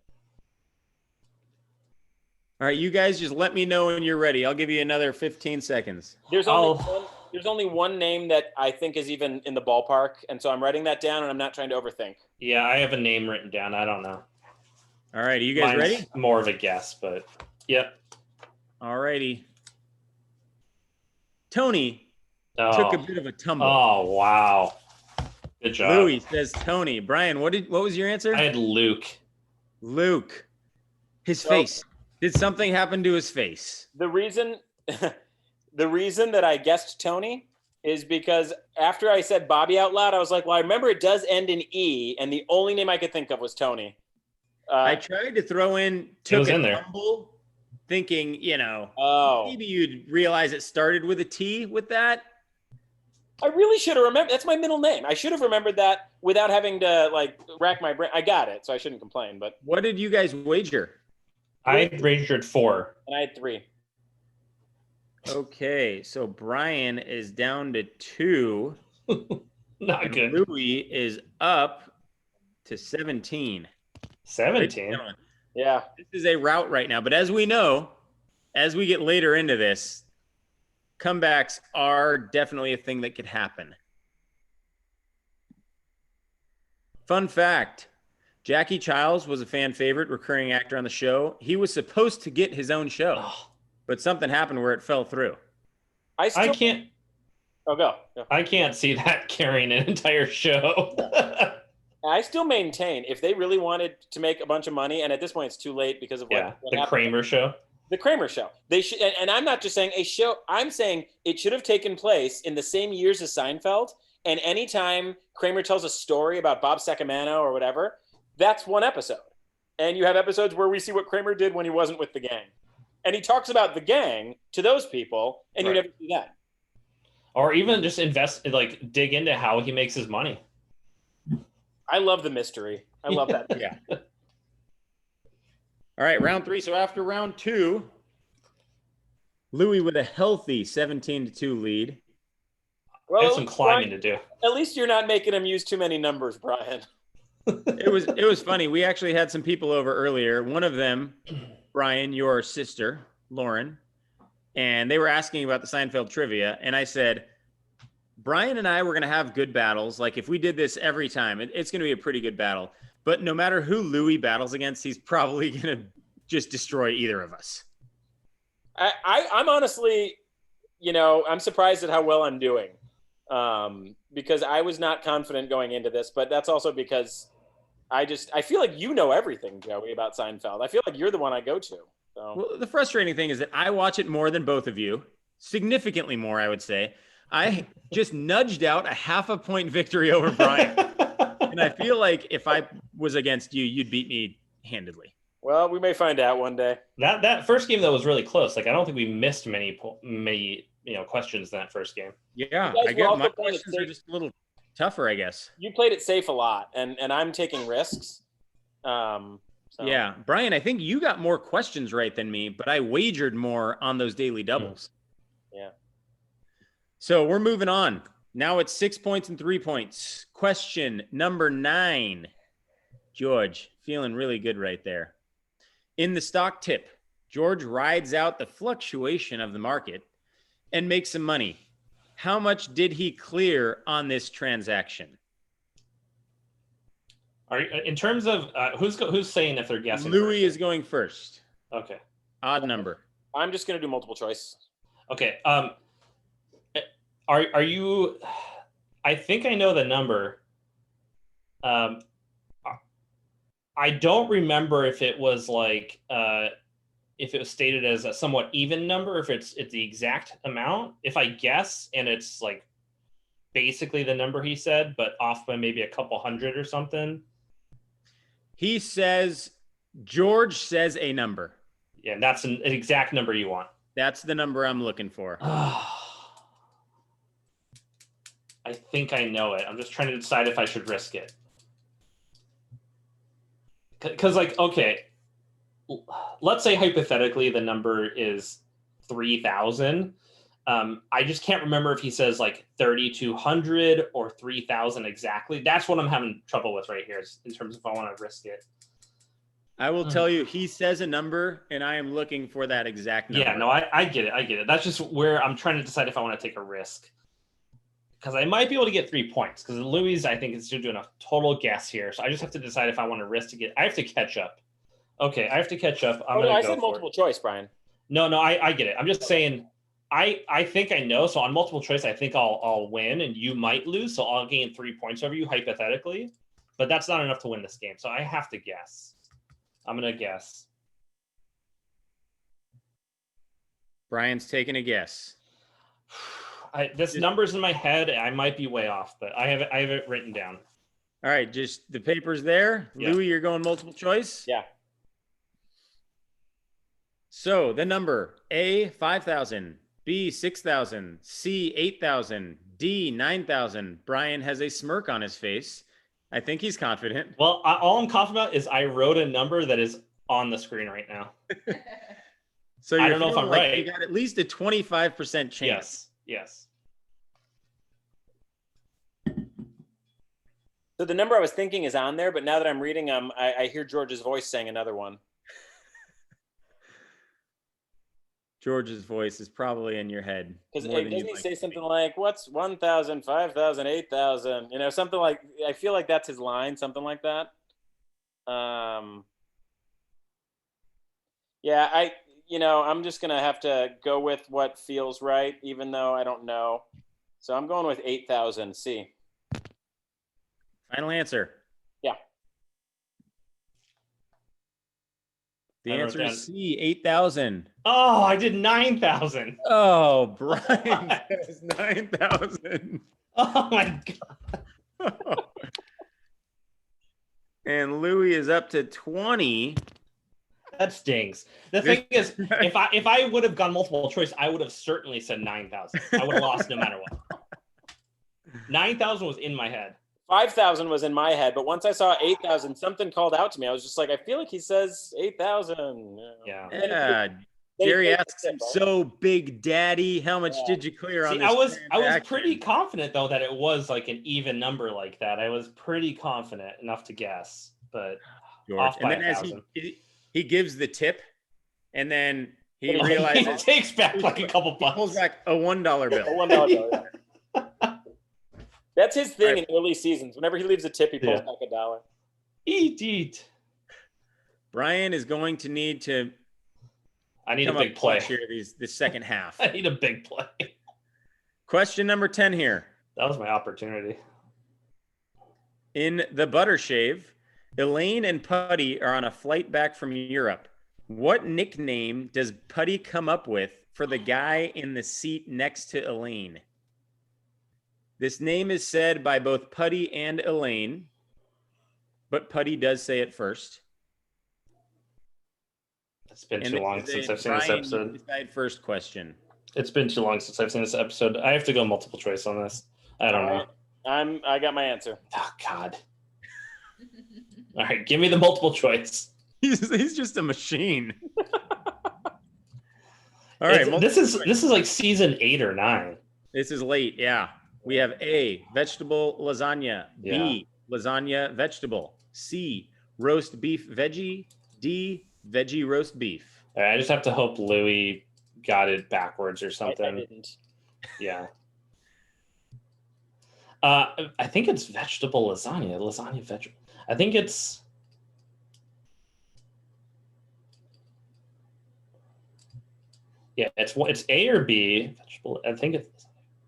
All right, you guys just let me know when you're ready. I'll give you another 15 seconds. There's only one name that I think is even in the ballpark, and so I'm writing that down, and I'm not trying to overthink. Yeah, I have a name written down. I don't know. All right, are you guys ready? More of a guess, but yep. All righty. Tony took a bit of a tumble. Oh, wow. Good job. Louis says Tony. Brian, what was your answer? I had Luke. Luke. His face. Did something happen to his face? The reason that I guessed Tony is because after I said Bobby out loud, I was like, well, I remember it does end in E, and the only name I could think of was Tony. I tried to throw in took a tumble, thinking, maybe you'd realize it started with a T with that. I really should have remembered. That's my middle name. I should have remembered that without having to rack my brain. I got it, so I shouldn't complain. But what did you guys wager? I wagered 4. And I had 3. Okay, so Brian is down to 2. Not good. Louis is up to 17. 17? Yeah. This is a rout right now. But as we know, as we get later into this, comebacks are definitely a thing that could happen. Fun fact. Jackie Childs was a fan favorite, recurring actor on the show. He was supposed to get his own show, but something happened where it fell through. I can't. Oh, go. I can't see that carrying an entire show. I still maintain if they really wanted to make a bunch of money, and at this point it's too late because of what the Kramer show. The Kramer show. They should, and I'm not just saying a show. I'm saying it should have taken place in the same years as Seinfeld. And anytime Kramer tells a story about Bob Sacamano or whatever, that's one episode. And you have episodes where we see what Kramer did when he wasn't with the gang. And he talks about the gang to those people, and you never see that. Or even just dig into how he makes his money. I love the mystery. I love that. Yeah. All right, round 3. So after round 2, Louis with a healthy 17-2 lead. Well, and some climbing to do. At least you're not making him use too many numbers, Brian. It was funny. We actually had some people over earlier. One of them, Brian, your sister, Lauren, and they were asking about the Seinfeld trivia. And I said, Brian and I were going to have good battles. Like if we did this every time, it's going to be a pretty good battle. But no matter who Louis battles against, he's probably going to just destroy either of us. I'm honestly, I'm surprised at how well I'm doing. Because I was not confident going into this, but that's also because I feel like you know everything, Joey, about Seinfeld. I feel like you're the one I go to. So. Well, the frustrating thing is that I watch it more than both of you, significantly more, I would say. I just nudged out a half a point victory over Brian. And I feel like if I was against you, you'd beat me handedly. Well, we may find out one day. That first game though was really close. Like I don't think we missed many questions in that first game. Yeah, I guess my questions are just a little tougher, I guess. You played it safe a lot, and I'm taking risks. So. Yeah, Brian, I think you got more questions right than me, but I wagered more on those daily doubles. Yeah. So we're moving on. Now it's 6 points and 3 points. Question number 9. George, feeling really good right there. In the stock tip, George rides out the fluctuation of the market and makes some money. How much did he clear on this transaction? In terms of who's saying if they're guessing? Louis is going first. Okay. Odd number. I'm just going to do multiple choice. Okay. Are you? I think I know the number. I don't remember if it was like if it was stated as a somewhat even number, if it's the exact amount. If I guess and it's like basically the number he said, but off by maybe a couple hundred or something. George says a number. Yeah, and that's an exact number you want. That's the number I'm looking for. I think I know it. I'm just trying to decide if I should risk it. Because, like, okay, let's say hypothetically the number is 3,000. I just can't remember if he says like 3,200 or 3,000 exactly. That's what I'm having trouble with right here in terms of if I want to risk it. I will tell you, he says a number, and I am looking for that exact number. Yeah, no, I get it. I get it. That's just where I'm trying to decide if I want to take a risk. Because I might be able to get 3 points. Because Louis, I think, is still doing a total guess here. So I just have to decide if I want to risk to get. I have to catch up. Okay, I have to catch up. I said multiple choice, Brian. No, I get it. I'm just saying. I think I know. So on multiple choice, I think I'll win, and you might lose. So I'll gain 3 points over you hypothetically. But that's not enough to win this game. So I have to guess. I'm gonna guess. Brian's taking a guess. This number's in my head. I might be way off, but I have it written down. All right, just the paper's there. Yeah. Louis, you're going multiple choice? Yeah. So the number A, 5,000, B, 6,000, C, 8,000, D, 9,000. Brian has a smirk on his face. I think he's confident. Well, all I'm confident about is I wrote a number that is on the screen right now. So I don't know if I'm right. You got at least a 25% chance. Yes. So the number I was thinking is on there, but now that I'm reading, I hear George's voice saying another one. George's voice is probably in your head. Because doesn't he say something like, what's 1,000, 5,000, 8,000? You know, something like, I feel like that's his line, something like that. Yeah, I'm just going to have to go with what feels right, even though I don't know. So I'm going with 8,000, C. Final answer. Yeah. The answer is C, 8,000. Oh, I did 9,000. Oh, Brian says 9,000. Oh, my God. And Louis is up to 20. That stings. The thing is, if I would have gone multiple choice, I would have certainly said 9,000. I would have lost no matter what. 9,000 was in my head. 5,000 was in my head, but once I saw 8,000, something called out to me. I was just like, I feel like he says 8,000. Yeah. Jerry asks him, so Big Daddy, how much did you clear on this? I was pretty confident though that it was like an even number like that. I was pretty confident enough to guess, but off by 1,000. He gives the tip, and then he realizes he takes back like a couple bucks. He pulls back a $1 bill. A $1 bill. That's his thing in early seasons. Whenever he leaves a tip, he pulls back $1. Eat. Brian is going to need to. I need a big play here. The second half. I need a big play. Question number 10 here. That was my opportunity. In the butter shave, Elaine and Putty are on a flight back from Europe. What nickname does Putty come up with for the guy in the seat next to Elaine? This name is said by both Putty and Elaine, but Putty does say it first. It's been too long since I've seen this episode. Decide first question. It's been too long since I've seen this episode. I have to go multiple choice on this. I don't know. I got my answer. Oh God. All right, give me the multiple choice. He's just a machine. All right, this is like season 8 or 9. This is late. Yeah, we have A, vegetable lasagna. Yeah. B, lasagna vegetable. C, roast beef veggie. D, veggie roast beef. All right, I just have to hope Louis got it backwards or something. I didn't. Yeah. I think it's vegetable lasagna. Lasagna vegetable. I think it's. Yeah, it's A or B. Vegetable. I think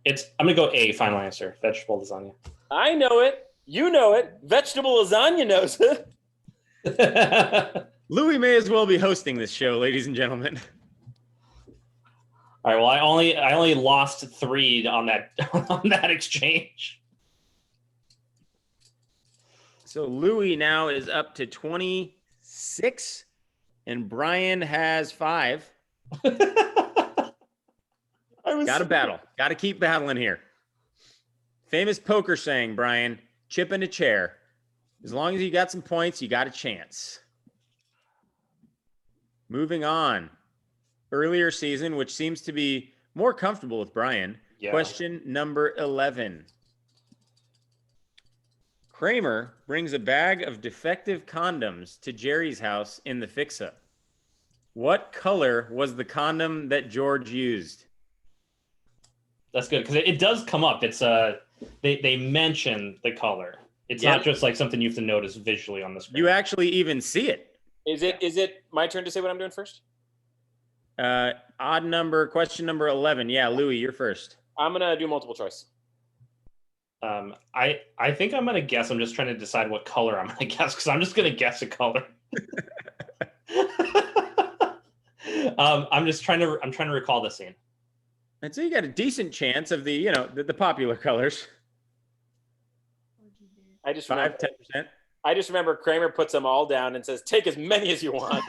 it's. I'm gonna go A. Final answer. Vegetable lasagna. I know it. You know it. Vegetable lasagna knows it. Louis may as well be hosting this show, ladies and gentlemen. All right. Well, I only lost 3 on that exchange. So Louis now is up to 26, and Brian has 5. Got to battle. Got to keep battling here. Famous poker saying, Brian, chip in a chair. As long as you got some points, you got a chance. Moving on. Earlier season, which seems to be more comfortable with Brian. Yeah. Question number 11. Kramer brings a bag of defective condoms to Jerry's house in the fix-up. What color was the condom that George used? That's good because it does come up. It's they mention the color. It's Yeah. not just like something you have to notice visually on the screen. You actually even see it. Is it my turn to say what I'm doing first? Odd number, question number 11. Yeah, Louis, you're first. I'm gonna do multiple choice. I think I'm gonna guess. I'm just trying to decide what color I'm gonna guess because I'm just gonna guess a color. I'm trying to recall the scene. And so you got a decent chance of the popular colors. I just 5, remember, 10%. I just remember Kramer puts them all down and says, "Take as many as you want."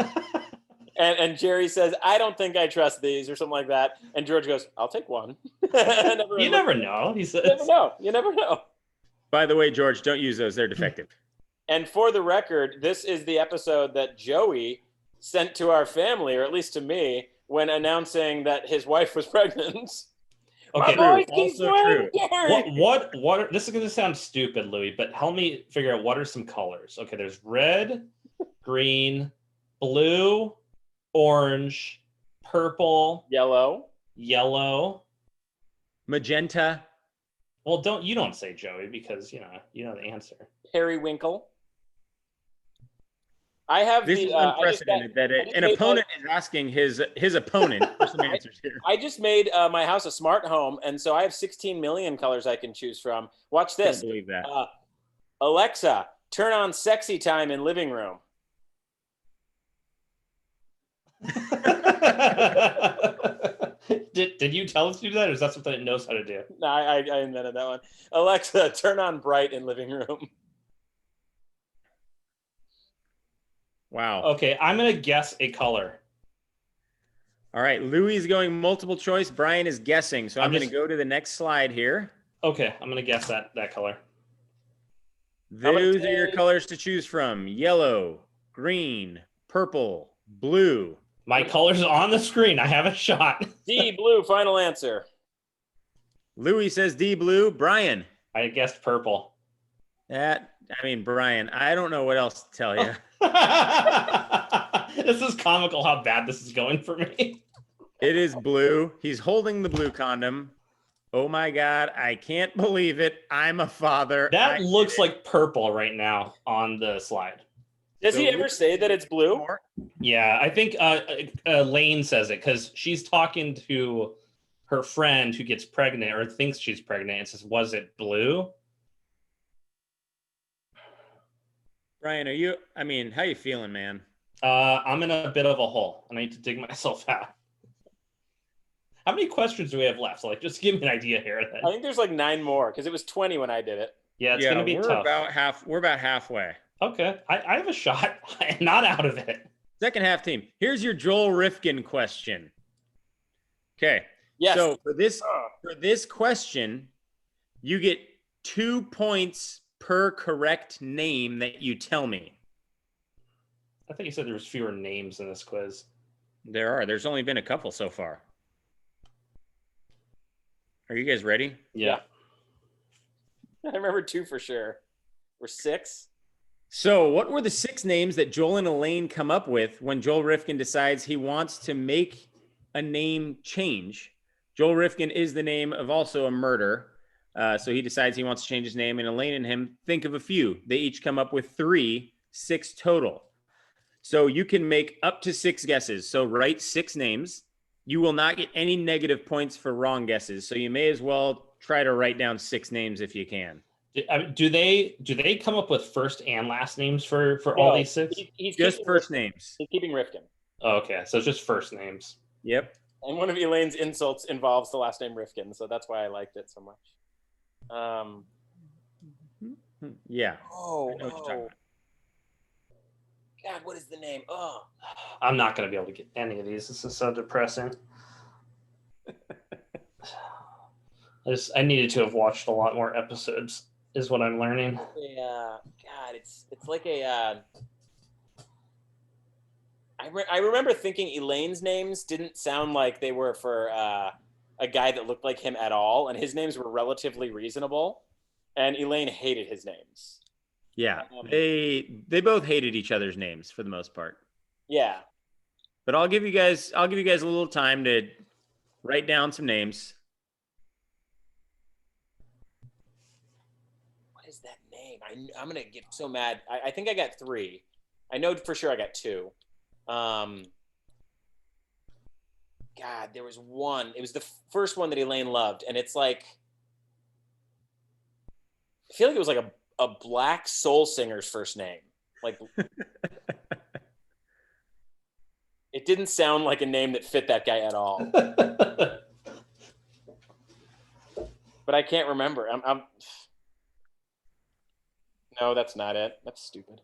and Jerry says, "I don't think I trust these," or something like that. And George goes, "I'll take one." You never know. He says. You never know. You never know. By the way, George, don't use those. They're defective. And for the record, this is the episode that Joey sent to our family, or at least to me, when announcing that his wife was pregnant. Okay, My boy true. keeps Also winning, true. Jerry. What are, this is going to sound stupid, Louis, but help me figure out what are some colors. Okay, there's red, green, blue, orange, purple, Yellow. yellow. Magenta. Well, don't say Joey because you know the answer. Periwinkle. I have This is unprecedented that an opponent is asking his opponent for some answers here. I just made my house a smart home, and so I have 16 million colors I can choose from. Watch I this. can't believe that. Alexa, turn on sexy time in living room. Did you tell us to do that, or is that something it knows how to do? No, I invented that one. Alexa, turn on bright in living room. Wow. Okay, I'm gonna guess a color. All right, Louis is going multiple choice. Brian is guessing. So I'm going to just- go to the next slide here. Okay, I'm gonna guess that color. Those are your colors to choose from: yellow, green, purple, blue. My color's on the screen. I have a shot. D, blue, final answer. Louis says D, blue. Brian. I guessed purple. Brian, I don't know what else to tell you. This is comical how bad this is going for me. It is blue. He's holding the blue condom. Oh my God, I can't believe it. I'm a father. That looks like purple right now on the slide. Does he ever say that it's blue? Yeah, I think Elaine says it because she's talking to her friend who gets pregnant or thinks she's pregnant and says, "Was it blue?" Brian, how you feeling, man? I'm in a bit of a hole, and I need to dig myself out. How many questions do we have left? Like, just give me an idea here. I think there's like 9 more because it was 20 when I did it. Yeah, it's gonna be tough. We're about halfway. Okay, I have a shot. I'm not out of it. Second half team. Here's your Joel Rifkin question. Okay. Yes. So for this question, you get 2 points per correct name that you tell me. I think you said there was fewer names in this quiz. There are. There's only been a couple so far. Are you guys ready? Yeah. I remember 2 for sure. Or 6. So what were the 6 names that Joel and Elaine come up with when Joel Rifkin decides he wants to make a name change? Joel Rifkin is the name of also a murder. So he decides he wants to change his name, and Elaine and him think of a few. They each come up with 6 total. So you can make up to 6 guesses. So write 6 names. You will not get any negative points for wrong guesses. So you may as well try to write down 6 names if you can. Do they come up with first and last names for all these 6? He's just first names. He's keeping Rifkin. Oh, okay, so it's just first names. Yep. And one of Elaine's insults involves the last name Rifkin, so that's why I liked it so much. Yeah. Oh, I know what you're talking about. God, what is the name? Oh, I'm not going to be able to get any of these. This is so depressing. I needed to have watched a lot more episodes, is what I'm learning. yeah. God, it's like a. I remember thinking Elaine's names didn't sound like they were for a guy that looked like him at all, and his names were relatively reasonable, and Elaine hated his names. Yeah. They both hated each other's names for the most part. Yeah. But I'll give you guys a little time to write down some names. What is that name? I'm gonna get so mad. I think I got 3. I know for sure I got 2. God, there was one. It was the first one that Elaine loved, and it's like I feel like it was like a black soul singer's first name. Like it didn't sound like a name that fit that guy at all. But I can't remember. No, that's not it. That's stupid.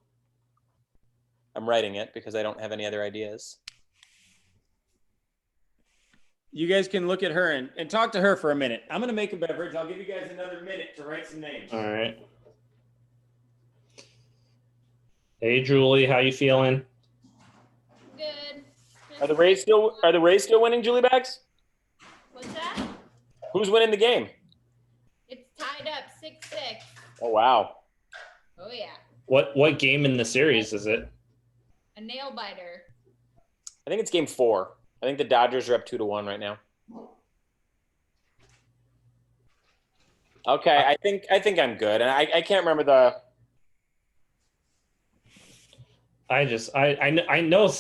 I'm writing it because I don't have any other ideas. You guys can look at her and talk to her for a minute. I'm going to make a beverage. I'll give you guys another minute to write some names. All right. Hey, Julie, how you feeling? Good. Are the Rays still winning, Julie Bags? What's that? Who's winning the game? It's tied up 6-6. Oh wow. Oh yeah. What game in the series is it? A nail biter. I think it's game 4. I think the Dodgers are up 2-1 right now. Okay, I think I'm good, and I can't remember the. I know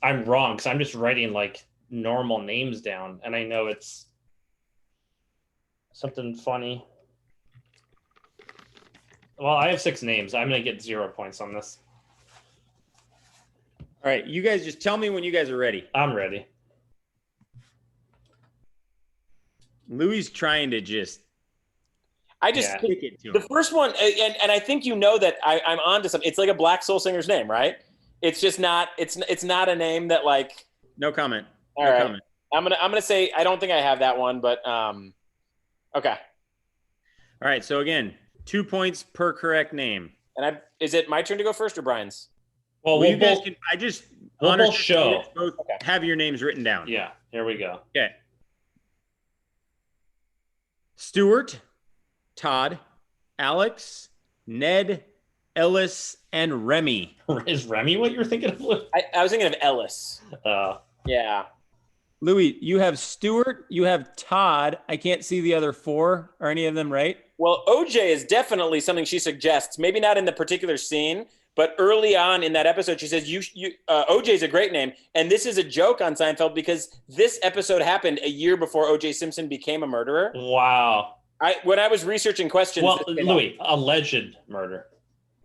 I'm wrong because I'm just writing like normal names down, and I know it's something funny. Well, I have 6 names. I'm gonna get 0 points on this. All right, you guys just tell me when you guys are ready. I'm ready. Louis trying to just. I just kick it to him. the first one, and I think you know that I'm onto something. It's like a black soul singer's name, right? It's just not. It's not a name that like. No comment. All no right. comment. I'm gonna say I don't think I have that one, but okay. All right. So again, 2 points per correct name. And is it my turn to go first or Brian's? Well, You guys can. I just. we'll both show. You guys both have your names written down. Yeah, here we go. Okay. Stuart, Todd, Alex, Ned, Ellis, and Remy. Is Remy what you were thinking of? I was thinking of Ellis. Yeah. Louis, you have Stuart, you have Todd. I can't see the other 4. Are any of them right? Well, OJ is definitely something she suggests. Maybe not in the particular scene, but early on in that episode, she says, OJ is a great name. And this is a joke on Seinfeld because this episode happened a year before OJ Simpson became a murderer. Wow. When I was researching questions. Well, Louis, alleged murder.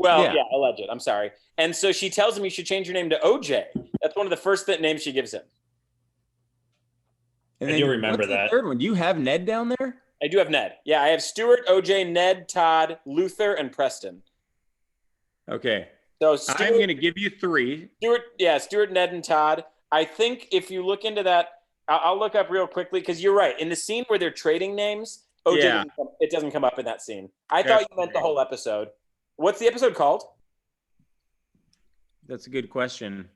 Well, Yeah. yeah, alleged. I'm sorry. And so she tells him you should change your name to OJ. That's one of the first names she gives him. And I do remember what's the that. third one? Do you have Ned down there? I do have Ned. Yeah, I have Stuart, OJ, Ned, Todd, Luther, and Preston. Okay. So I'm going to give you 3. Stuart, Ned, and Todd. I think if you look into that, I'll look up real quickly because you're right. In the scene where they're trading names, OJ, it doesn't come up in that scene. I thought you meant the whole episode. What's the episode called? That's a good question.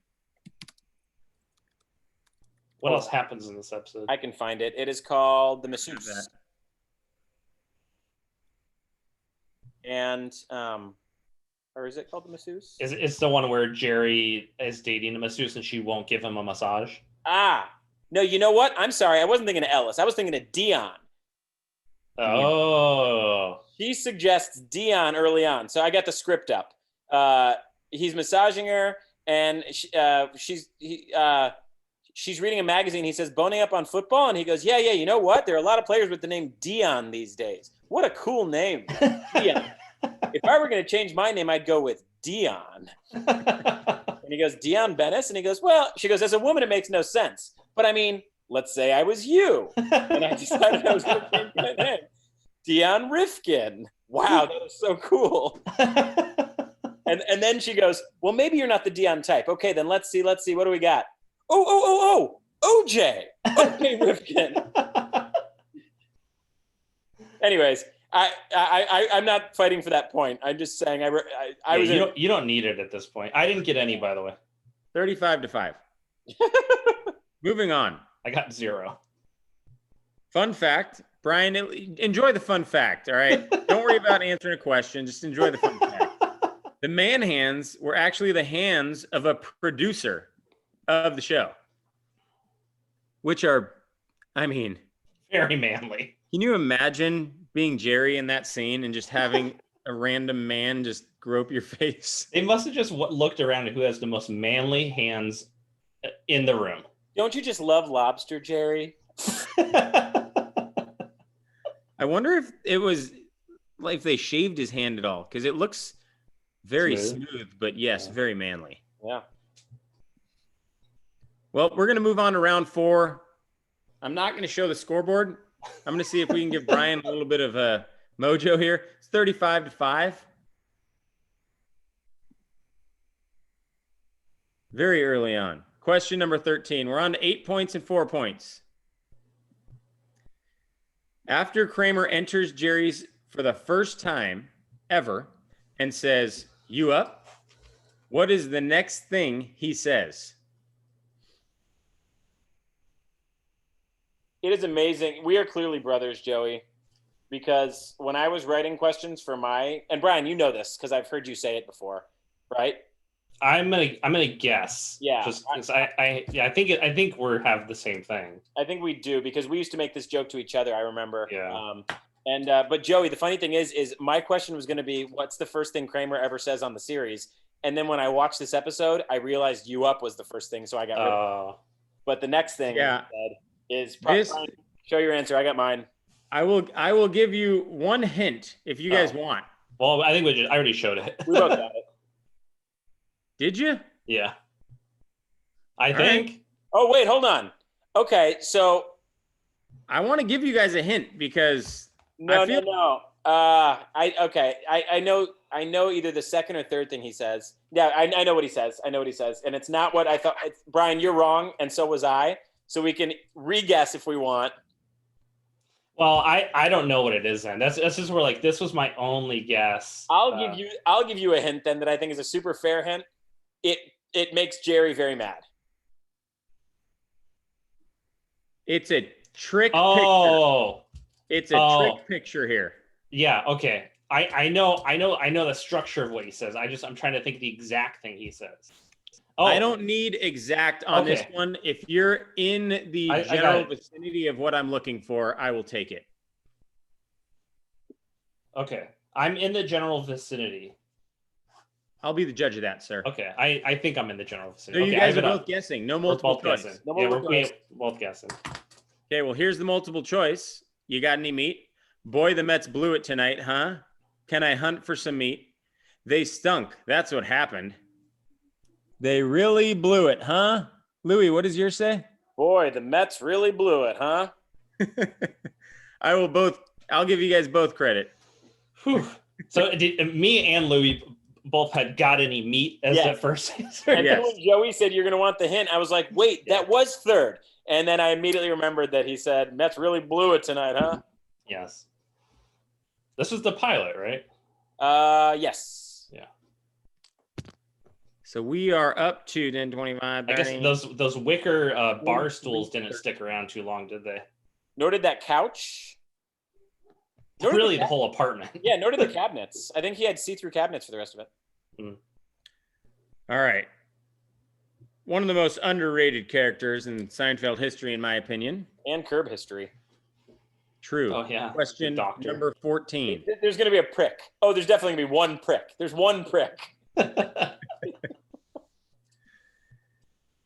What else happens in this episode? I can find it. It is called The Masseuse. And, or is it called The Masseuse? It's the one where Jerry is dating a masseuse and she won't give him a massage. No, you know what? I'm sorry. I wasn't thinking of Ellis. I was thinking of Dion. Oh. She suggests Dion early on. So I got the script up. He's massaging her, and she's reading a magazine. He says, boning up on football. And he goes, yeah, you know what? There are a lot of players with the name Dion these days. What a cool name. Dion. If I were going to change my name, I'd go with Dion. And he goes, Dion Bennis? And he goes, well, she goes, as a woman, it makes no sense. But I mean, let's say I was you. And I decided I was going to change my name. Dion Rifkin. Wow, that is so cool. And then she goes, well, maybe you're not the Dion type. Okay, then let's see. What do we got? OJ. Okay, Rifkin. Anyways, I'm not fighting for that point. I'm just saying I was. You don't need it at this point. I didn't get any, by the way. 35-5. Moving on. I got 0. Fun fact. Brian, enjoy the fun fact, all right? Don't worry about answering a question. Just enjoy the fun fact. The man hands were actually the hands of a producer of the show, which are, I mean, very manly. Can you imagine being Jerry in that scene and just having a random man just grope your face? They must have just looked around at who has the most manly hands in the room. Don't you just love lobster, Jerry? I wonder if it was like if they shaved his hand at all, because it looks very smooth, but yes, very manly. Yeah. Well, we're going to move on to round 4. I'm not going to show the scoreboard. I'm going to see if we can give Brian a little bit of a mojo here. It's 35-5. Very early on. Question number 13. We're on to 8 points and 4 points. After Kramer enters Jerry's for the first time ever and says, "You up?" what is the next thing he says? It is amazing. We are clearly brothers, Joey, because when I was writing questions for and Brian, you know this because I've heard you say it before, right? I'm gonna guess. Yeah. Just I think we have the same thing. I think we do because we used to make this joke to each other. I remember. Yeah. But Joey, the funny thing is my question was going to be, what's the first thing Kramer ever says on the series? And then when I watched this episode, I realized "you up" was the first thing, so I got rid of it. But the next thing he said is Brian, show your answer. I got mine. I will give you one hint if you guys want. Well, I think I already showed it. We both got it. Did you? Yeah. I think. Right. Oh, wait, hold on. Okay, so I want to give you guys a hint because no. I know either the second or third thing he says. Yeah, I know what he says. And it's not what I thought. Brian, you're wrong, and so was I. So we can re-guess if we want. Well, I don't know what it is then. That's just where like this was my only guess. I'll give you a hint then that I think is a super fair hint. It makes Jerry very mad. it's a trick Oh. picture. It's a trick picture here. Yeah, okay. I know the structure of what he says. I'm trying to think the exact thing he says. Oh, I don't need exact on this one. If you're in the general vicinity of what I'm looking for, I will take it. Okay. I'm in the general vicinity. I'll be the judge of that, sir. Okay. I think I'm in the general So vicinity. you guys are both guessing. No multiple choice. Guessing. No Yeah, multiple we're choice. both guessing. Okay, well, here's the multiple choice. You got any meat? Boy, the Mets blew it tonight, huh? Can I hunt for some meat? They stunk. That's what happened. They really blew it, huh? Louis, what does yours say? Boy, the Mets really blew it, huh? I'll give you guys both credit. Whew. So me and Louis both had got any meat as Yes. the first answer. And then when Joey said you're going to want the hint, I was like, wait, that was third. And then I immediately remembered that he said, Mets really blew it tonight, huh? Yes. This was the pilot, right? Yes. Yeah. So we are up to 10:25. I guess those wicker bar stools didn't stick around too long, did they? Nor did that couch. Really, the whole apartment. Yeah, nor did the cabinets. I think he had see-through cabinets for the rest of it. All right. One of the most underrated characters in Seinfeld history, in my opinion. And Curb history. True. Oh, yeah. Question number 14. There's going to be a prick. Oh, there's definitely going to be one prick. There's one prick.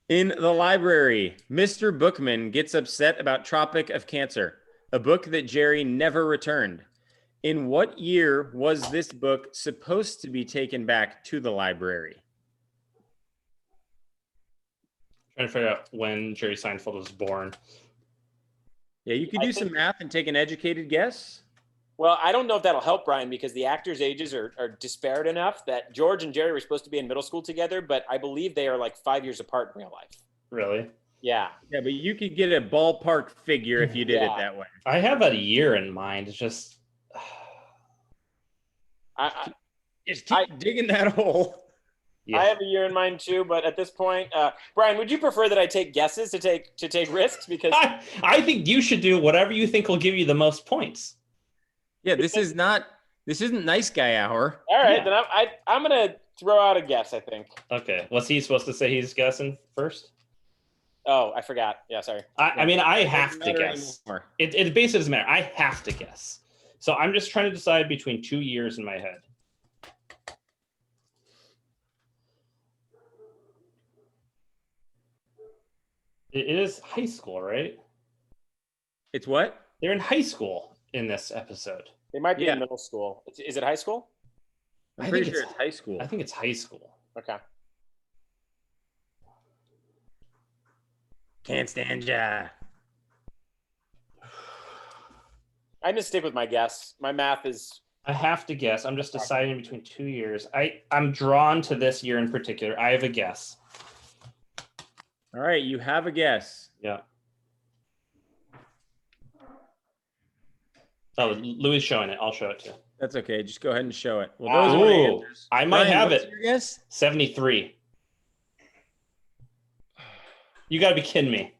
In the library, Mr. Bookman gets upset about Tropic of Cancer, a book that Jerry never returned. In what year was this book supposed to be taken back to the library? Trying to figure out when Jerry Seinfeld was born. Yeah, you could do some math and take an educated guess. Well, I don't know if that'll help, Brian, because the actors' ages are disparate enough that George and Jerry were supposed to be in middle school together, but I believe they are like 5 years apart in real life. Really? Yeah. Yeah, but you could get a ballpark figure if you did it that way. I have a year in mind. It's just... Just keep digging that hole. Yeah. I have a year in mind too, but at this point, Brian, would you prefer that I take guesses to take risks? Because I think you should do whatever you think will give you the most points. Yeah, this isn't nice guy hour. All right, then I'm gonna throw out a guess. I think. Okay, what's he supposed to say? He's guessing first. Oh, I forgot. Yeah, sorry. I mean, I have to guess. Anymore. It basically doesn't matter. I have to guess. So I'm just trying to decide between 2 years in my head. It is high school, right? It's what? They're in high school in this episode. They might be in middle school. Is it high school? I'm pretty sure it's high school. I think it's high school. Okay. Can't stand ya. I'm gonna stick with my guess. My math is. I have to guess. I'm just deciding between 2 years. I'm drawn to this year in particular. I have a guess. All right, you have a guess. Yeah. Oh, Louis showing it. I'll show it too. That's okay. Just go ahead and show it. Well, Ooh, those are my answers. I might have what's it. your guess? 73. You got to be kidding me.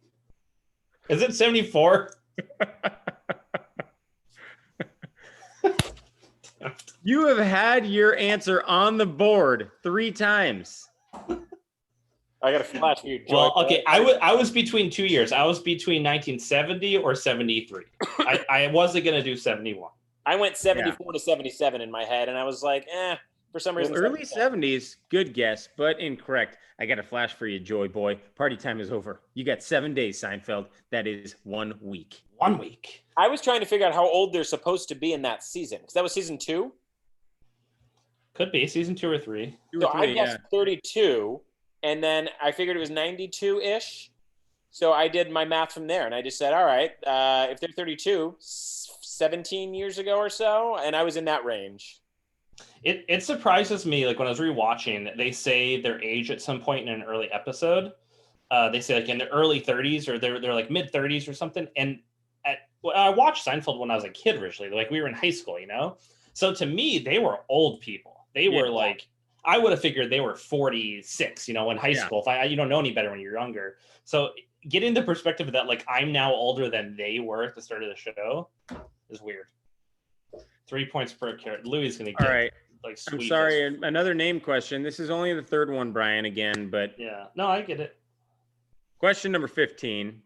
Is it 74? You have had your answer on the board 3 times. I got a flash for you, Joy. Well, okay. I was between 2 years. I was between 1970 or 73. I wasn't going to do 71. I went 74 to 77 in my head, and I was like, for some reason. Well, early 70s, good guess, but incorrect. I got a flash for you, Joy Boy. Party time is over. You got 7 days, Seinfeld. That is 1 week. 1 week. I was trying to figure out how old they're supposed to be in that season, because that was season 2. Could be season 2 or 3. So I guessed 32, and then I figured it was 92-ish. So I did my math from there, and I just said, all right, if they're 32, 17 years ago or so, and I was in that range. It surprises me, like when I was rewatching, they say their age at some point in an early episode. They say like in their early 30s or they're like mid 30s or something. And I watched Seinfeld when I was a kid originally. Like we were in high school, you know? So to me, they were old people. They were like, I would have figured they were 46, you know, in high school. You don't know any better when you're younger. So getting the perspective of that, like I'm now older than they were at the start of the show is weird. 3 points per character. Louis is going to get. All right. Like sweet. I'm sorry, another name question. This is only the third one, Brian, again, but yeah. No, I get it. Question number 15.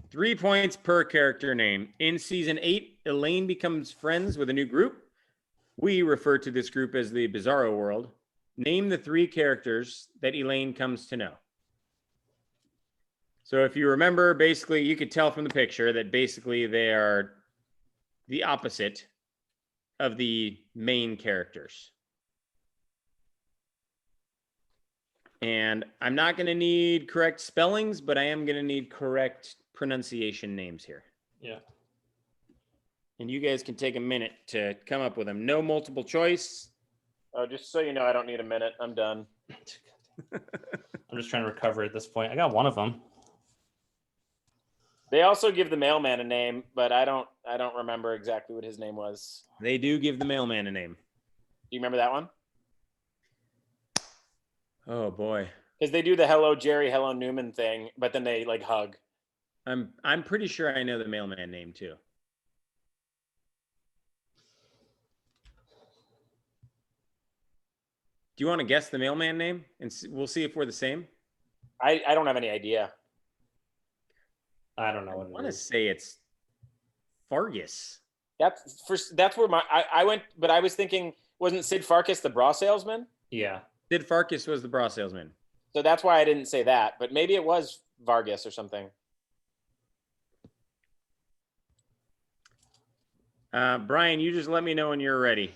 3 points per character name. In season 8, Elaine becomes friends with a new group. We refer to this group as the Bizarro World. Name the 3 characters that Elaine comes to know. So if you remember, basically, you could tell from the picture that basically they are the opposite of the main characters. And I'm not going to need correct spellings, but I am going to need correct pronunciation names here. Yeah. And you guys can take a minute to come up with them. No multiple choice. Oh, just so you know, I don't need a minute. I'm done. I'm just trying to recover at this point. I got one of them. They also give the mailman a name, but I don't remember exactly what his name was. They do give the mailman a name. Do you remember that one? Oh boy. Because they do the hello Jerry, hello Newman thing, but then they like hug. I'm pretty sure I know the mailman name too. Do you want to guess the mailman name? And we'll see if we're the same. I don't have any idea. I don't know I what want it to is. say it's Fargus. That's where I went, but I was thinking, wasn't Sid Farkas the bra salesman? Yeah. Sid Farkas was the bra salesman. So that's why I didn't say that, but maybe it was Vargas or something. Brian, you just let me know when you're ready.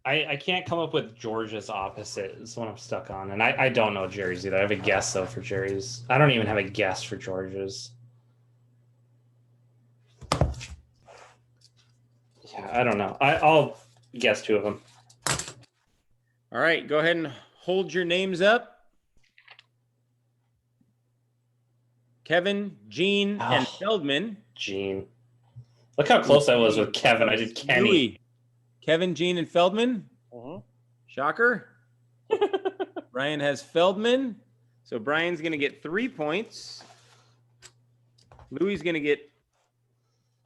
I can't come up with George's opposite is what I'm stuck on. And I don't know Jerry's either. I have a guess though for Jerry's. I don't even have a guess for George's. Yeah, I don't know. I'll guess two of them. All right, go ahead and hold your names up. Kevin, Gene, and Feldman. Gene. Look how close I was with Kevin. I did Kenny. Louis. Kevin, Gene, and Feldman. Mm-hmm. Shocker. Brian has Feldman. So Brian's going to get 3 points. Louis is going to get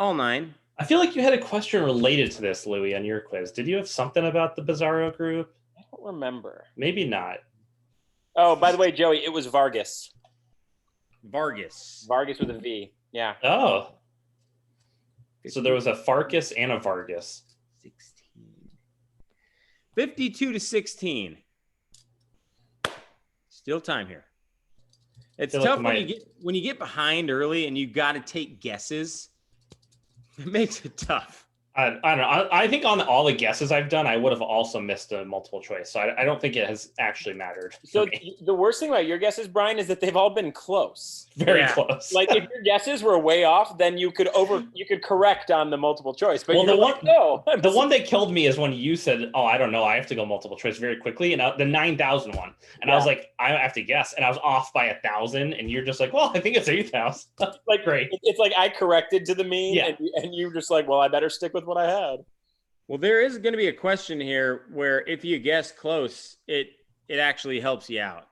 all 9. I feel like you had a question related to this, Louis, on your quiz. Did you have something about the Bizarro group? I don't remember. Maybe not. Oh, by the way, Joey, it was Vargas. Vargas. Vargas with a V. Yeah. Oh. So there was a Farkas and a Vargas. 16. 52 to 16. Still time here. It's Feel tough like when you get behind early and you got to take guesses. It makes it tough. I don't know. I think on all the guesses I've done, I would have also missed a multiple choice. So I don't think it has actually mattered. So the worst thing about your guesses, Brian, is that they've all been close. Very close. Like if your guesses were way off, then you could correct on the multiple choice. But Well, you're no. The one that killed me is when you said, "Oh, I don't know. I have to go multiple choice very quickly," and the 9,000 one, and I was like, "I have to guess," and I was off by 1,000, and you're just like, "Well, I think it's 8,000." Like, great. It's like I corrected to the mean, and you're just like, "Well, I better stick with what I had." Well, there is going to be a question here where if you guess close, it actually helps you out.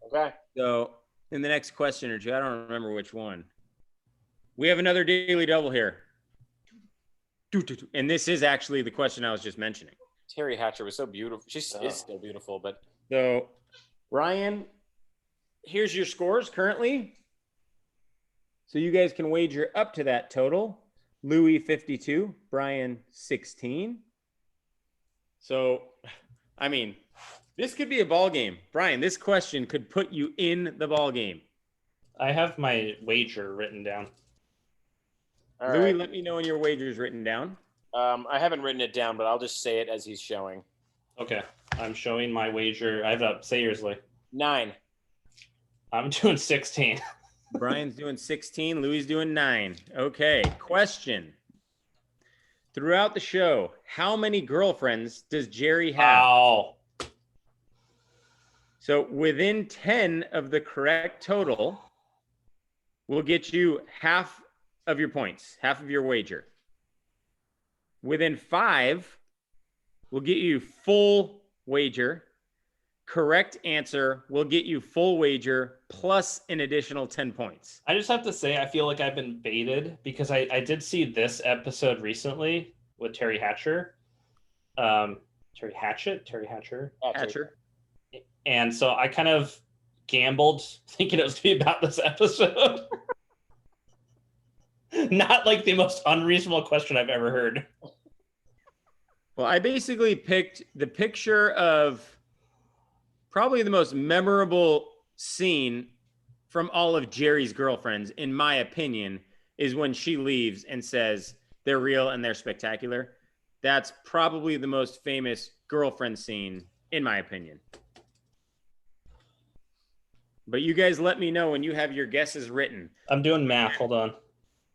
Okay. So in the next question or two, I don't remember which one. We have another daily double here. And this is actually the question I was just mentioning. Terry Hatcher was so beautiful. She is still beautiful, but. So, Ryan, here's your scores currently. So you guys can wager up to that total. Louis 52, Brian 16. So, I mean, this could be a ball game. Brian, this question could put you in the ball game. I have my wager written down. All Louis, right. let me know when your wager's written down. I haven't written it down, but I'll just say it as he's showing. Okay. I'm showing my wager. I have it up. Say yours, Louis. 9. I'm doing 16. Brian's doing 16. Louis is doing 9. Okay. Question. Throughout the show, how many girlfriends does Jerry have? Wow. So within 10 of the correct total, we'll get you half of your points, half of your wager. Within 5, we'll get you full wager. Correct answer will get you full wager plus an additional 10 points. I just have to say, I feel like I've been baited because I did see this episode recently with Terry Hatcher. Terry Hatcher. And so I kind of gambled thinking it was going to be about this episode. Not like the most unreasonable question I've ever heard. Well, I basically picked the picture of probably the most memorable scene from all of Jerry's girlfriends, in my opinion, is when she leaves and says they're real and they're spectacular. That's probably the most famous girlfriend scene, in my opinion. But you guys let me know when you have your guesses written. I'm doing math. Hold on.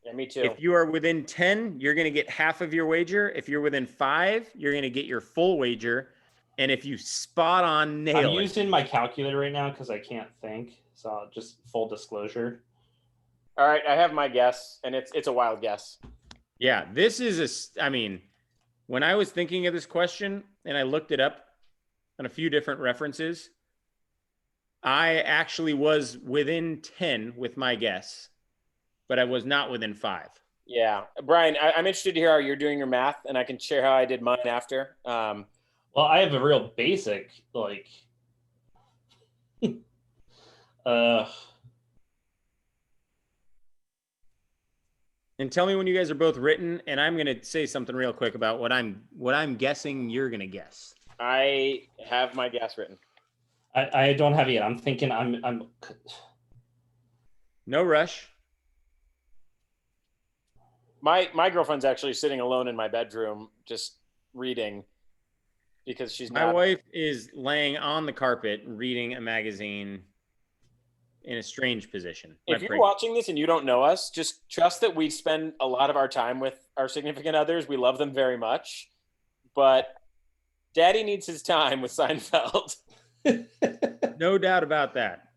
Yeah, me too. If you are within 10, you're going to get half of your wager. If you're within 5, you're going to get your full wager. And if you spot on I'm nail it. using my calculator right now because I can't think. So just full disclosure. All right, I have my guess, and it's a wild guess. Yeah, this is when I was thinking of this question and I looked it up on a few different references, I actually was within 10 with my guess, but I was not within 5. Yeah, Brian, I'm interested to hear how you're doing your math, and I can share how I did mine after. Well, I have a real basic, like, And tell me when you guys are both written, and I'm gonna say something real quick about what I'm guessing you're gonna guess. I have my guess written. I don't have it yet. I'm thinking I'm No rush. My girlfriend's actually sitting alone in my bedroom just reading because she's My not. wife is laying on the carpet reading a magazine in a strange position. If you're watching this and you don't know us, just trust that we spend a lot of our time with our significant others. We love them very much, but Daddy needs his time with Seinfeld. No doubt about that.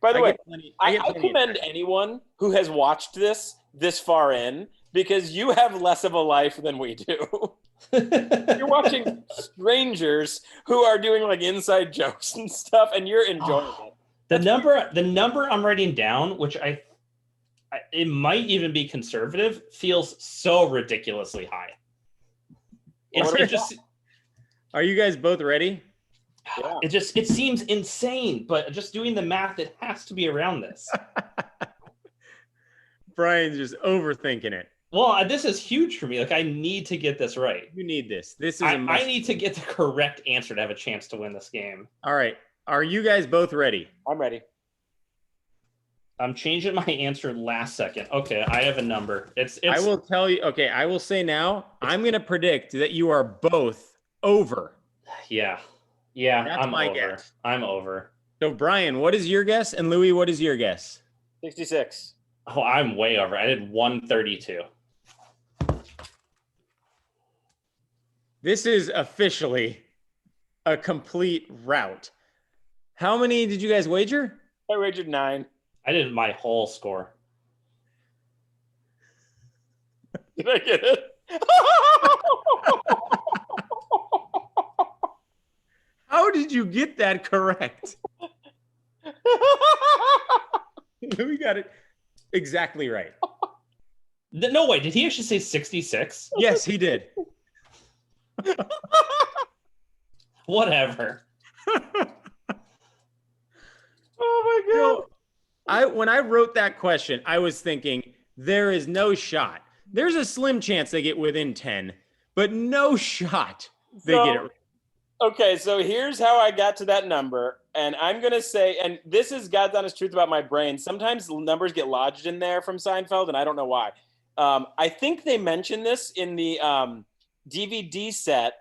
By the way, I I commend anyone who has watched this far in because you have less of a life than we do. You're watching strangers who are doing like inside jokes and stuff, and you're enjoying it. the number I'm writing down, which it might even be conservative, feels so ridiculously high. Are you guys both ready? Yeah. It seems insane, but just doing the math, it has to be around this. Brian's just overthinking it. Well, this is huge for me. Like, I need to get this right. You need this. This is I need to get the correct answer to have a chance to win this game. All right. Are you guys both ready? I'm ready. I'm changing my answer last second. Okay, I have a number. I will tell you. Okay, I will say now. I'm going to predict that you are both over. Yeah. That's I'm my over. guess. I'm over. So Brian, what is your guess? And Louis, what is your guess? 66. Oh, I'm way over. I did 132. This is officially a complete rout. How many did you guys wager? I wagered 9. I did my whole score. Did I get it? How did you get that correct? We got it exactly right. No way. Did he actually say 66? Yes, he did. Whatever. Oh my god. When I wrote that question, I was thinking there is no shot. There's a slim chance they get within 10, but no shot they get it right. Okay, so here's how I got to that number. And I'm going to say, and this is God's honest truth about my brain. Sometimes numbers get lodged in there from Seinfeld, and I don't know why. I think they mentioned this in the DVD set,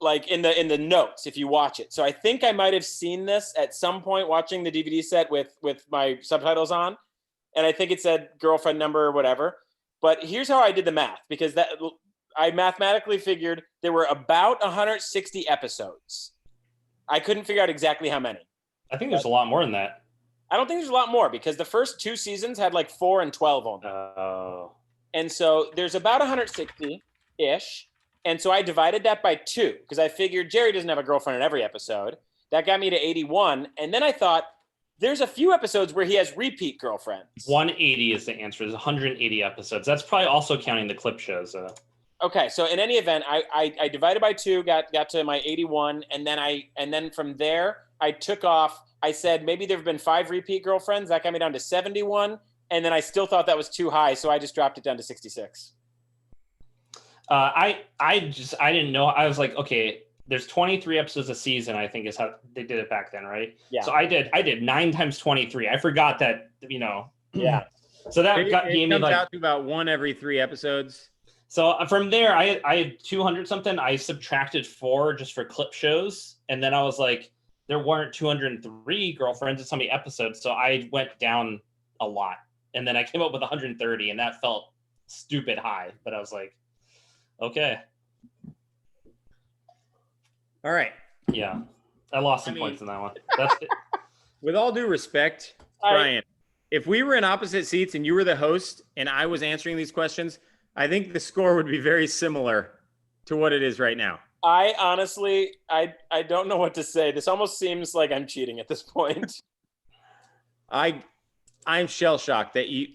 like in the notes, if you watch it. So I think I might have seen this at some point watching the DVD set with my subtitles on. And I think it said girlfriend number or whatever. But here's how I did the math, because I mathematically figured there were about 160 episodes. I couldn't figure out exactly how many. I think there's a lot more than that. I don't think there's a lot more because the first 2 seasons had like 4 and 12 on them. Oh. And so there's about 160-ish. And so I divided that by 2 because I figured Jerry doesn't have a girlfriend in every episode. That got me to 81. And then I thought there's a few episodes where he has repeat girlfriends. 180 is the answer. There's 180 episodes. That's probably also counting the clip shows. Okay, so in any event, I divided by 2, got to my 81, and then from there I took off. I said maybe there have been 5 repeat girlfriends. That got me down to 71, and then I still thought that was too high, so I just dropped it down to 66. I didn't know. I was like, okay, there's 23 episodes a season. I think is how they did it back then, right? Yeah. So I did 9 times 23. I forgot that. Yeah. So that It gave me comes like out to about 1 every 3 episodes. So from there, I had 200 something. I subtracted 4 just for clip shows. And then I was like, there weren't 203 girlfriends in so many episodes, so I went down a lot. And then I came up with 130, and that felt stupid high. But I was like, okay. All right. Yeah. I lost some points in that one. That's it. With all due respect, Brian, if we were in opposite seats and you were the host and I was answering these questions, I think the score would be very similar to what it is right now. I honestly, I don't know what to say. This almost seems like I'm cheating at this point. I'm shell shocked that you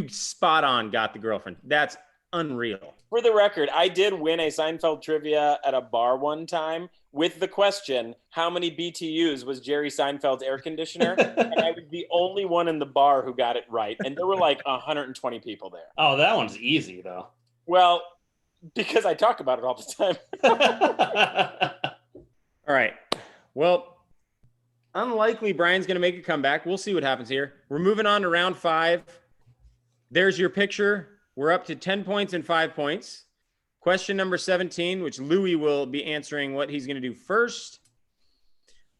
spot on got the girlfriend. That's unreal. For the record, I did win a Seinfeld trivia at a bar one time with the question, how many BTUs was Jerry Seinfeld's air conditioner? And I was the only one in the bar who got it right. And there were like 120 people there. Oh, that one's easy, though. Well, because I talk about it all the time. All right. Well, unlikely Brian's going to make a comeback. We'll see what happens here. We're moving on to round 5. There's your picture. We're up to 10 points and 5 points. Question number 17, which Louis will be answering what he's going to do first.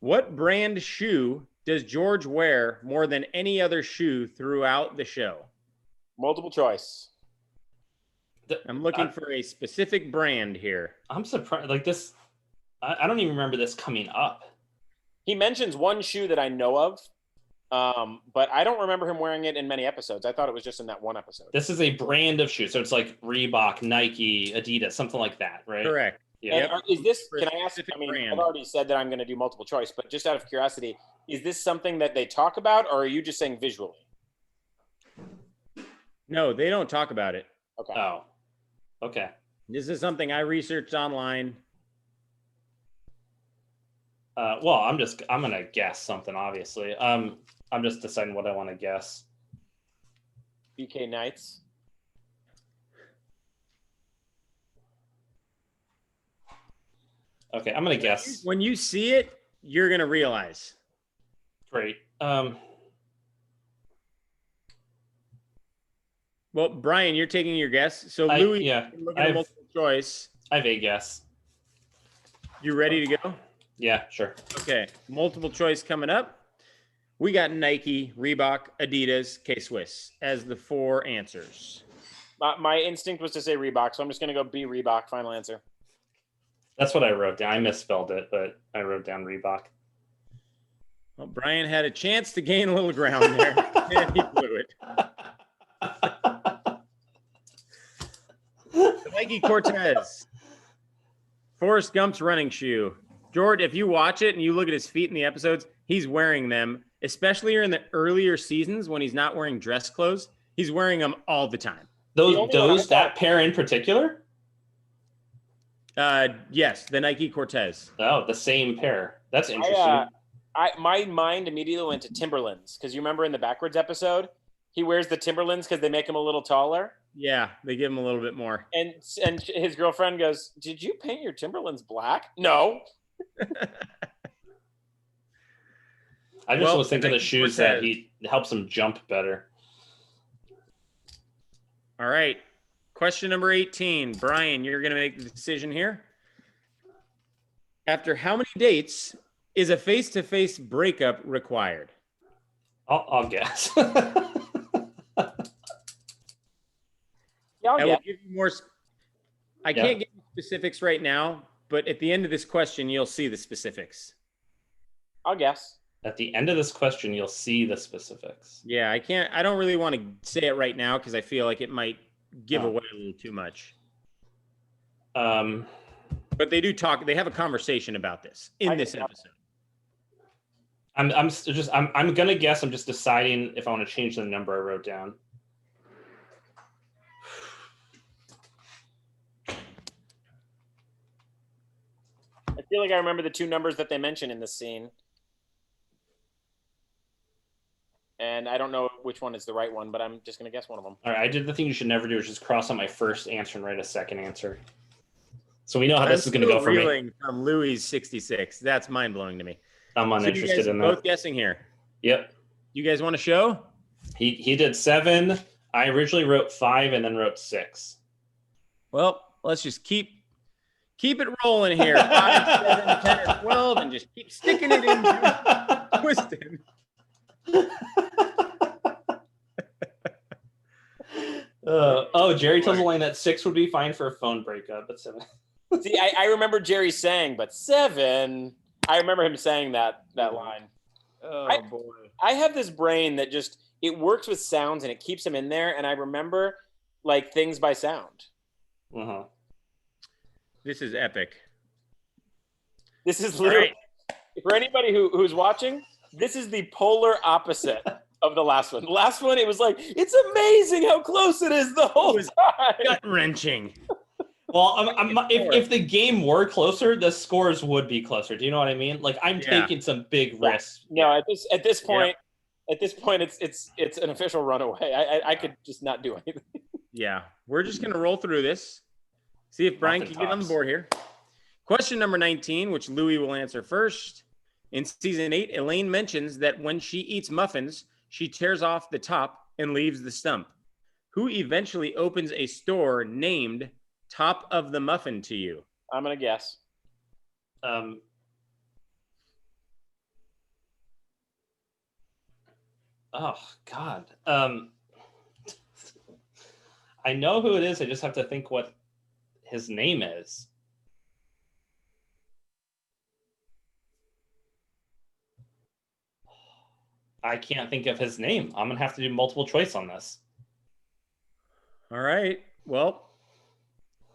What brand shoe does George wear more than any other shoe throughout the show? Multiple choice. I'm looking for a specific brand here. I'm surprised. Like this, I don't even remember this coming up. He mentions one shoe that I know of, but I don't remember him wearing it in many episodes. I thought it was just in that one episode. This is a brand of shoe, so it's like Reebok, Nike, Adidas, something like that, right? Correct. Yeah. And is this, can I ask, Specific I mean, brand. I've already said that I'm going to do multiple choice, but just out of curiosity, is this something that they talk about, or are you just saying visually? No, they don't talk about it. Okay. Oh, okay. This is something I researched online. Well, I'm gonna guess something. Obviously, I'm just deciding what I want to guess. BK Knights. Okay, I'm gonna guess. When you see it, you're going to realize. Great. Well, Brian, you're taking your guess. So, Louis, yeah, look at multiple choice. I have a guess. You ready to go? Yeah, sure. Okay. Multiple choice coming up. We got Nike, Reebok, Adidas, K-Swiss as the 4 answers. My instinct was to say Reebok, so I'm just going to go B Reebok. Final answer. That's what I wrote down. I misspelled it, but I wrote down Reebok. Well, Brian had a chance to gain a little ground there, and he blew it. The Nike Cortez. Forrest Gump's running shoe. George, if you watch it and you look at his feet in the episodes, he's wearing them, especially in the earlier seasons when he's not wearing dress clothes. He's wearing them all the time. That pair in particular? Yes, the Nike Cortez. Oh, the same pair. That's interesting. My mind immediately went to Timberlands, because you remember in the backwards episode, he wears the Timberlands because they make him a little taller. Yeah, they give him a little bit more. And his girlfriend goes, "Did you paint your Timberlands black?" No. I just was thinking of the shoes that he helps him jump better. All right. Question number 18. Brian, you're going to make the decision here. After how many dates is a face-to-face breakup required? I'll guess. Yeah, I will give you more. I can't give you specifics right now, but at the end of this question, you'll see the specifics. I'll guess. At the end of this question, you'll see the specifics. Yeah, I don't really want to say it right now because I feel like it might give away a little too much. But they do talk. They have a conversation about this in this episode. I'm gonna guess. I'm just deciding if I want to change the number I wrote down. I feel like I remember the 2 numbers that they mention in this scene. And I don't know which one is the right one, but I'm just going to guess one of them. All right, I did the thing you should never do, is just cross out my first answer and write a second answer. So we know how this is going to go for me. From Louis 66. That's mind-blowing to me. I'm uninterested in that. Both guessing here. Yep. You guys want to show? He did 7. I originally wrote 5 and then wrote 6. Well, let's just keep Keep it rolling here. 5, 7, 10, or 12, and just keep sticking it in, twisting. Jerry tells Elaine that 6 would be fine for a phone breakup, but 7. See, I remember Jerry saying, but 7. I remember him saying that line. Oh, boy. I have this brain that just, it works with sounds and it keeps them in there. And I remember like things by sound. Uh-huh. This is epic. This is literally, for anybody who's watching, this is the polar opposite of the last one. The last one, it was like, it's amazing how close it is the whole time. Gut-wrenching. Well, if the game were closer, the scores would be closer. Do you know what I mean? Like I'm taking some big risks. No, at this point, it's an official runaway. I could just not do anything. Yeah, we're just gonna roll through this. See if Brian can get on the board here. Question number 19, which Louis will answer first. In season 8, Elaine mentions that when she eats muffins, she tears off the top and leaves the stump. Who eventually opens a store named Top of the Muffin to you? I'm gonna guess. Oh God. I know who it is. I just have to think what his name is. I can't think of his name. I'm gonna have to do multiple choice on this. All right. Well,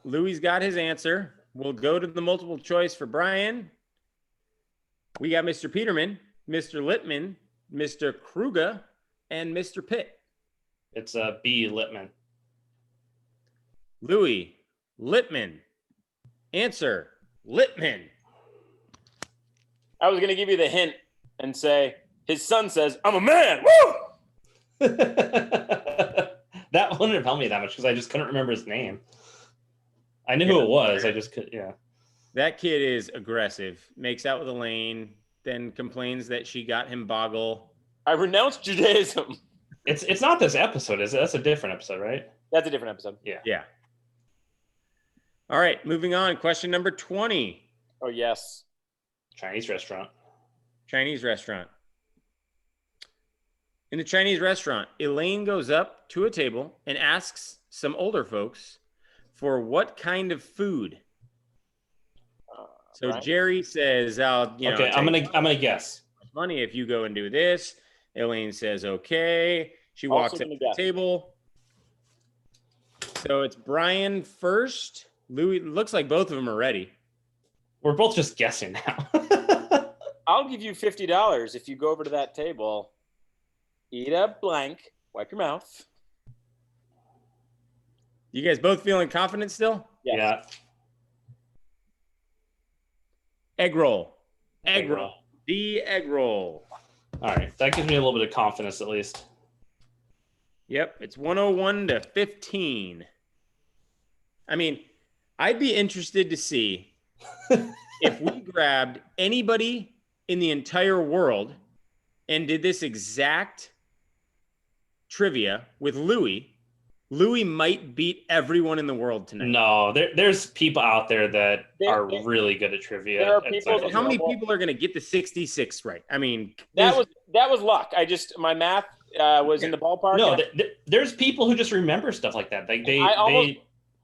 Louis got his answer. We'll go to the multiple choice for Brian. We got Mr. Peterman, Mr. Littman, Mr. Kruger, and Mr. Pitt. It's B. Littman. Louis, Littman. Answer, Littman. I was gonna give you the hint and say his son says, "I'm a man." Woo! That wouldn't have helped me that much because I just couldn't remember his name. I knew who it was. I just could, yeah. That kid is aggressive. Makes out with Elaine, then complains that she got him boggle. I renounce Judaism. It's not this episode, is it? That's a different episode, right? That's a different episode. Yeah. All right, moving on. Question number 20. Oh yes. Chinese restaurant. Chinese restaurant. In the Chinese restaurant, Elaine goes up to a table and asks some older folks for what kind of food. So Right. Jerry says, Okay, I'm gonna guess. money if you go and do this. Elaine says, okay. She walks up to the table. So it's Brian first. Louis, looks like both of them are ready. We're both just guessing now. I'll give you $50 if you go over to that table, eat a blank, wipe your mouth. You guys both feeling confident still? Yes. Yeah. Egg roll. Egg roll. The egg roll. All right, that gives me a little bit of confidence at least. Yep, it's 101 to 15. I mean, I'd be interested to see if we grabbed anybody in the entire world and did this exact trivia with Louis. Louis might beat everyone in the world tonight. No, there's people out there that are really good at trivia. There are people. How many people are going to get the 66 right? I mean, that was luck. My math was in the ballpark. No, there's people who just remember stuff like that.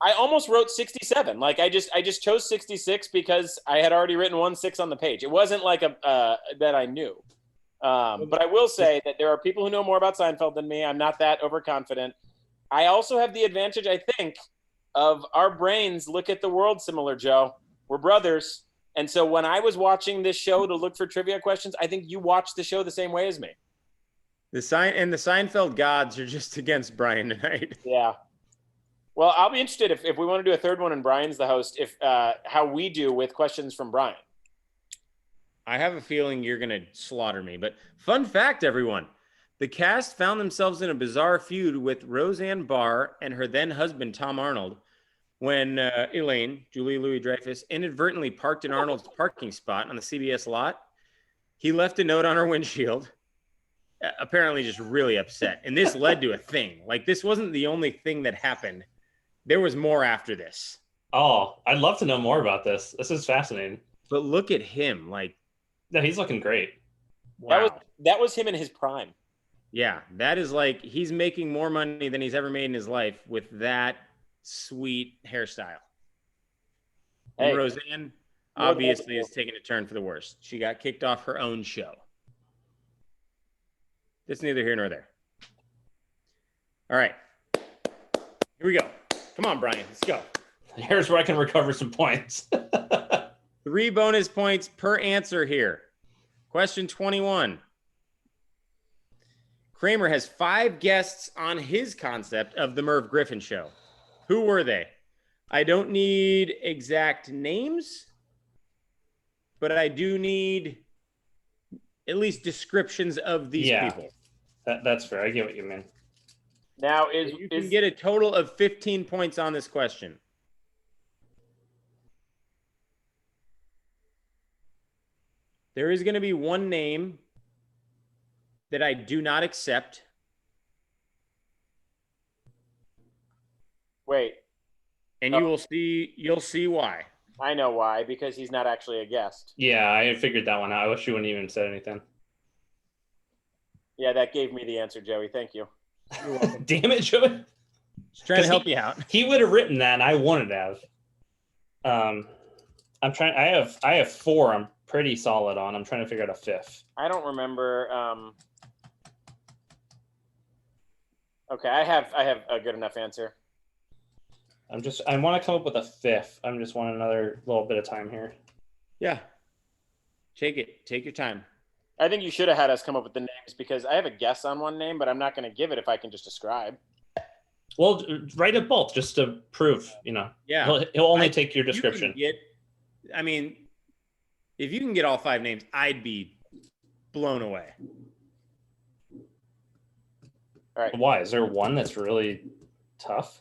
I almost wrote 67. Like I just chose 66 because I had already written 16 on the page. It wasn't like that I knew. But I will say that there are people who know more about Seinfeld than me. I'm not that overconfident. I also have the advantage, I think, of our brains look at the world similar, Joe. We're brothers. And so when I was watching this show to look for trivia questions, I think you watched the show the same way as me. The Seinfeld gods are just against Brian tonight. Yeah. Well, I'll be interested if we want to do a third one and Brian's the host, if how we do with questions from Brian. I have a feeling you're going to slaughter me. But fun fact, everyone. The cast found themselves in a bizarre feud with Roseanne Barr and her then husband, Tom Arnold, when Elaine, Julia Louis-Dreyfus, inadvertently parked in Arnold's parking spot on the CBS lot. He left a note on her windshield, apparently just really upset. And this led to a thing. Like, this wasn't the only thing that happened. There was more after this. Oh, I'd love to know more about this. This is fascinating. But look at him. Like, No, he's looking great. wow. That was him in his prime. Yeah, that is like he's making more money than he's ever made in his life with that sweet hairstyle. And Hey, Roseanne more than obviously ever. is taking a turn for the worst. She got kicked off her own show. That's neither here nor there. All right. Here we go. Come on, Brian. Let's go. Here's where I can recover some points. 3 bonus points per answer here. Question 21. Kramer has 5 guests on his concept of the Merv Griffin show. Who were they? I don't need exact names, but I do need at least descriptions of these people. That's fair. I get what you mean. Now You can get a total of 15 points on this question. There is going to be one name that I do not accept. wait. And you'll see why. I know why, because he's not actually a guest. Yeah, I figured that one out. I wish you wouldn't even said anything. Yeah, that gave me the answer, Joey. Thank you. Damn it, Joey. Just trying to help you out. He would have written that, and I wouldn't have. I'm trying. I have 4. I'm pretty solid on. I'm trying to figure out a 5th. I don't remember. Okay, I have a good enough answer. I want to come up with a 5th. I'm just want another little bit of time here. Yeah. Take your time. I think you should have had us come up with the names because I have a guess on one name, but I'm not going to give it if I can just describe. Well, write it both just to prove, Yeah. He'll only take your description. If you can get all 5 names, I'd be blown away. All right. Why? Is there one that's really tough?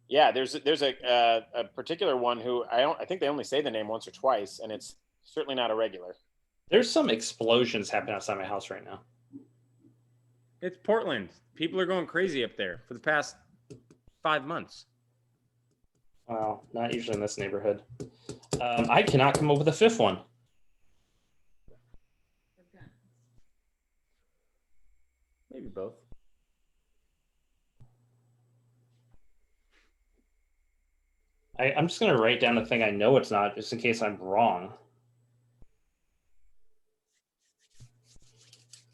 Yeah, there's a particular one who I think they only say the name once or twice, and it's certainly not a regular. There's some explosions happening outside my house right now. It's Portland. People are going crazy up there for the past 5 months. Well, not usually in this neighborhood. I cannot come up with a 5th one. Maybe both. I'm just going to write down the thing I know it's not, just in case I'm wrong.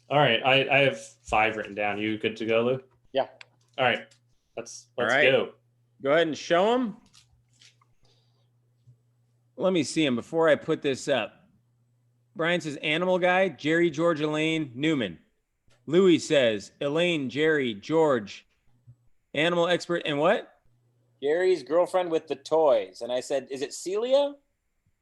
All right, I have 5 written down. You good to go, Lou? Yeah. All right, let's right. go. Go ahead and show them. Let me see them before I put this up. Brian says Animal Guy, Jerry, George, Elaine, Newman. Louis says Elaine, Jerry, George, Animal Expert, and what? Gary's girlfriend with the toys. And I said, is it Celia?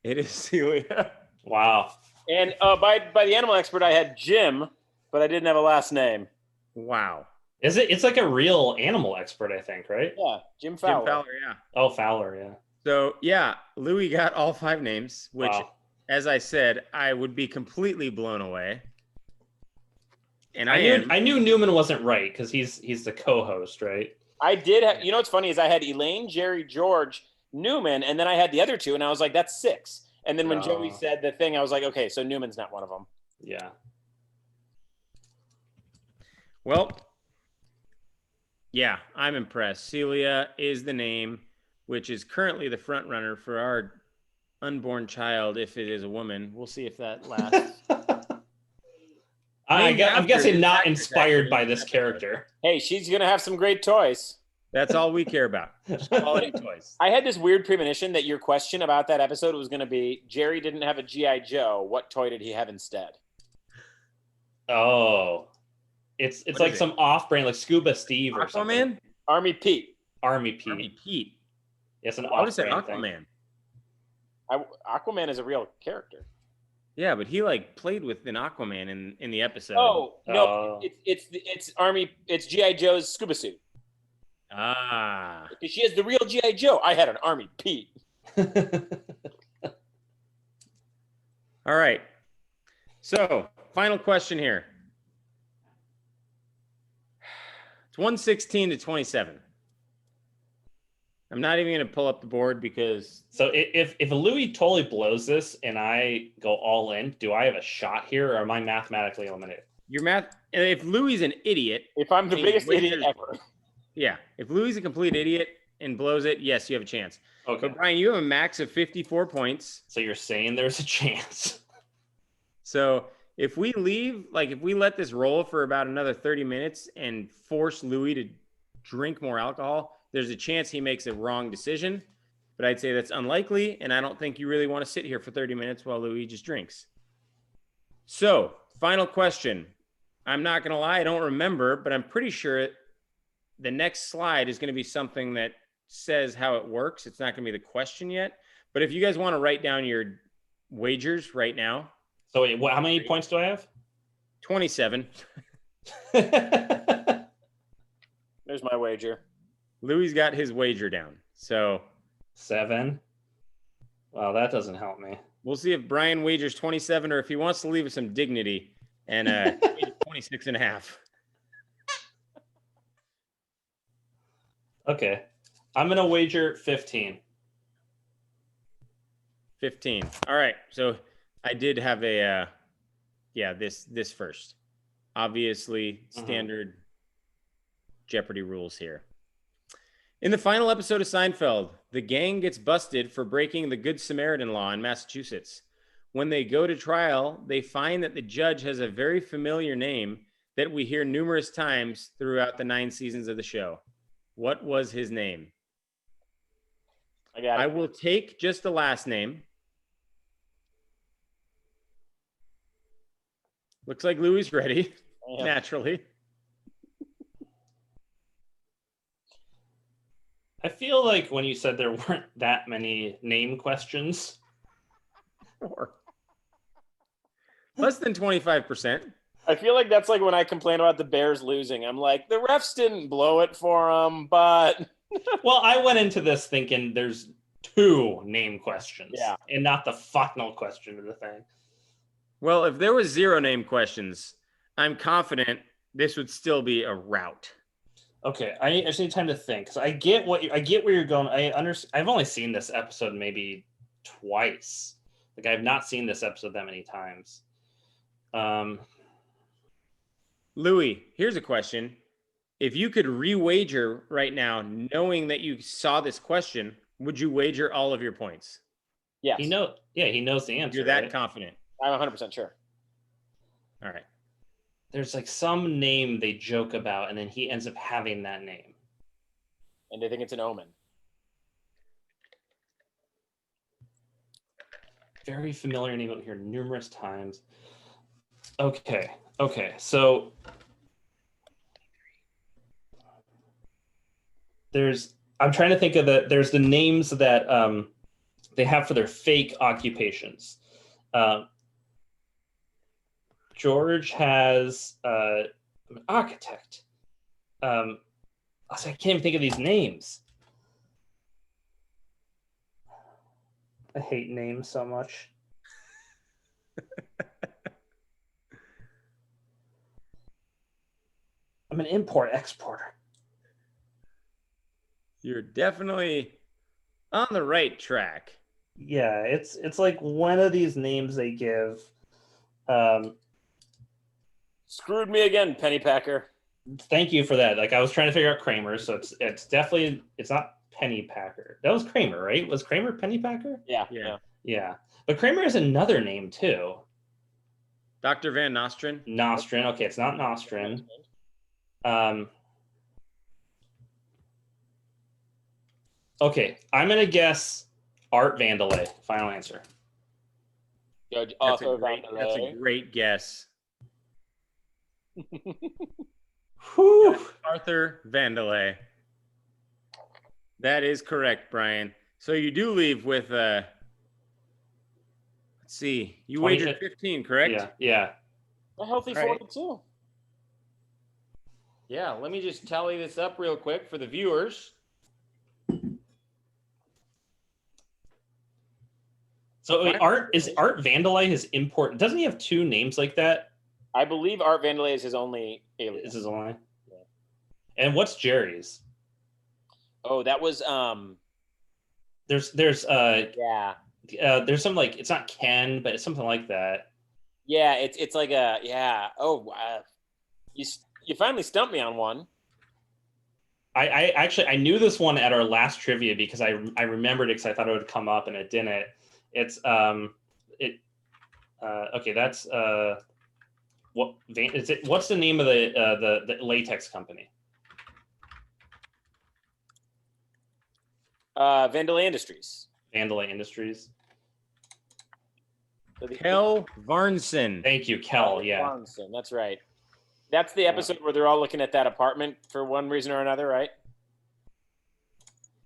It is Celia. Wow. And by the Animal Expert, I had Jim, but I didn't have a last name. Wow. Is it? It's like a real animal expert, I think, right? Yeah, Jim Fowler. Jim Fowler, yeah. Oh, Fowler, yeah. So, yeah, Louis got all 5 names, which, Wow. as I said, I would be completely blown away. And I knew Newman wasn't right because he's the co-host, right? I did have, what's funny is I had Elaine, Jerry, George, Newman, and then I had the other 2, and I was like, that's 6. And then when Joey said the thing, I was like, okay, so Newman's not one of them. Yeah. Well, yeah, I'm impressed. Celia is the name, which is currently the front runner for our unborn child. If it is a woman, we'll see if that lasts. I'm guessing not inspired by this character. Hey, she's going to have some great toys. That's all we care about. Quality toys. I had this weird premonition that your question about that episode was going to be, Jerry didn't have a G.I. Joe. What toy did he have instead? Oh. It's like some off-brand, like Scuba Steve or something. Aquaman? Army Pete. Army Pete. Army Pete. It's an I would have said off-brand Aquaman. thing. Aquaman is a real character. Yeah, but he played with an Aquaman in the episode. Oh, no, it's Army, it's G.I. Joe's scuba suit. Ah. Because she has the real G.I. Joe. I had an Army Pete. All right. So, final question here. It's 116 to 27. I'm not even going to pull up the board because So if Louis totally blows this and I go all in, do I have a shot here, or am I mathematically eliminated? your math. If Louis is an idiot, If I'm the and biggest idiot wagers- ever. yeah. If Louis is a complete idiot and blows it, yes, you have a chance. Okay. But Brian, you have a max of 54 points. So you're saying there's a chance. So if we leave, like if we let this roll for about another 30 minutes and force Louis to drink more alcohol, there's a chance he makes a wrong decision. But I'd say that's unlikely, and I don't think you really want to sit here for 30 minutes while Louis just drinks. So, final question. I'm not going to lie, I don't remember, but I'm pretty sure the next slide is going to be something that says how it works. It's not going to be the question yet. But if you guys want to write down your wagers right now. So wait, how many points do I have? 27. There's my wager. Louis got his wager down. So 7. Well, that doesn't help me. we'll see if Brian wagers 27 or if he wants to leave us some dignity and 26 and a half. Okay. I'm going to wager 15. 15. All right. So I did have a this first. Obviously standard Jeopardy rules here. In the final episode of Seinfeld, the gang gets busted for breaking the Good Samaritan law in Massachusetts. When they go to trial, they find that the judge has a very familiar name that we hear numerous times throughout the 9 seasons of the show. What was his name? I got it. I will take just the last name. Looks like Louis is ready, Yeah. naturally. I feel like when you said there weren't that many name questions. Or less than 25%. I feel like that's like when I complain about the Bears losing. I'm like, the refs didn't blow it for them, but Well, I went into this thinking there's 2 name questions. Yeah. And not the final question of the thing. Well, if there was 0 name questions, I'm confident this would still be a rout. Okay, I just need time to think. So I get where you're going. I've only seen this episode maybe twice. Like I've not seen this episode that many times. Louis, here's a question. If you could re-wager right now, knowing that you saw this question, would you wager all of your points? yes, He knows the answer. You're that right? confident. I'm 100% sure. All right. There's like some name they joke about, and then he ends up having that name. And they think it's an omen. Very familiar name out here numerous times. Okay. So I'm trying to think of there's the names that they have for their fake occupations. George has an architect. I can't even think of these names. I hate names so much. I'm an import-exporter. You're definitely on the right track. Yeah, it's like one of these names they give. Screwed me again, Pennypacker. Thank you for that. Like I was trying to figure out Kramer, so it's definitely it's not Pennypacker. That was Kramer, right? Was Kramer Pennypacker? Yeah. Yeah, but Kramer has another name too. Dr. Van Nostrand. Nostrand. Okay, it's not Nostrand. Okay, I'm gonna guess Art Vandelay. Final answer. Judge That's a Arthur that's a Vandelay. great guess. Whew. Arthur Vandelay. That is correct, Brian. So you do leave with let's see. You 20 wagered 15, correct? Yeah. A healthy All right. 42. Yeah, let me just tally this up real quick for the viewers. So wait, Art Vandelay his import? Doesn't he have 2 names like that? I believe Art Vandelay is his only alias. Is his only? Yeah. And what's Jerry's? Oh, that was There's Yeah. there's some like it's not Ken, but it's something like that. Yeah, it's like a yeah. Oh, you finally stumped me on one. I actually I knew this one at our last trivia because I remembered it because I thought it would come up and it didn't. It's okay. That's what is it? What's the name of the latex company? Vandalay Industries. Vandalay Industries. So Kel Varnson. Thank you, Kel. Yeah. Varnson, that's right. That's the episode where they're all looking at that apartment for one reason or another, right?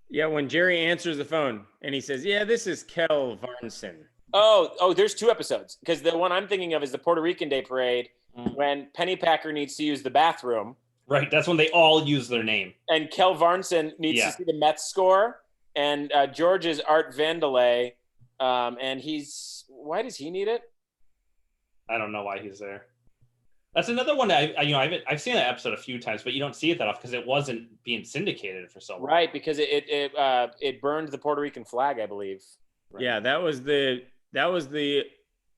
Yeah, when Jerry answers the phone and he says, "Yeah, this is Kel Varnson." Oh, there's two episodes because the one I'm thinking of is the Puerto Rican Day Parade when Pennypacker needs to use the bathroom. Right, that's when they all use their name. And Kel Varnson needs to see the Mets score, and George is Art Vandelay, and why does he need it? I don't know why he's there. That's another one that I've seen that episode a few times, but you don't see it that often because it wasn't being syndicated for so long. Right, because it burned the Puerto Rican flag, I believe. Right. Yeah, that was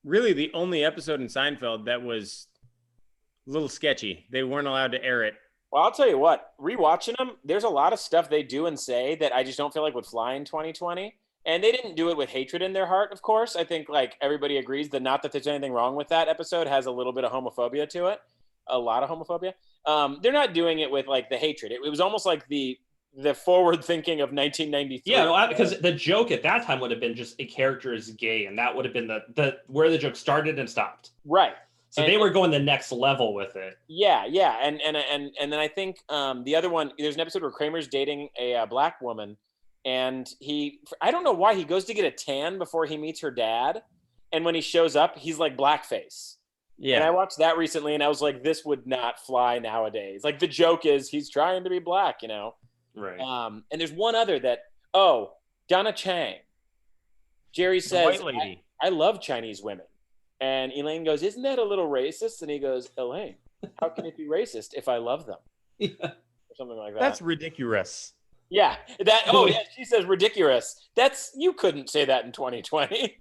really the only episode in Seinfeld that was a little sketchy. They weren't allowed to air it. Well, I'll tell you what, rewatching them, there's a lot of stuff they do and say that I just don't feel like would fly in 2020. And they didn't do it with hatred in their heart, of course. I think like everybody agrees that not that there's anything wrong with that episode has a little bit of homophobia to it. A lot of homophobia. They're not doing it with like the hatred. It was almost like the forward thinking of 1993. Yeah, well, because the joke at that time would have been just a character is gay, and that would have been the where the joke started and stopped. Right. So they were going the next level with it. Yeah, and then I think the other one, there's an episode where Kramer's dating a black woman, and I don't know why he goes to get a tan before he meets her dad, and when he shows up, he's like blackface. Yeah. And I watched that recently, and I was like, this would not fly nowadays. Like the joke is he's trying to be black, Right. And there's one other Donna Chang. Jerry says, white lady. I love Chinese women. And Elaine goes, isn't that a little racist? And he goes, Elaine, how can it be racist if I love them? Yeah. Or something like that. That's ridiculous. Yeah. She says ridiculous. You couldn't say that in 2020.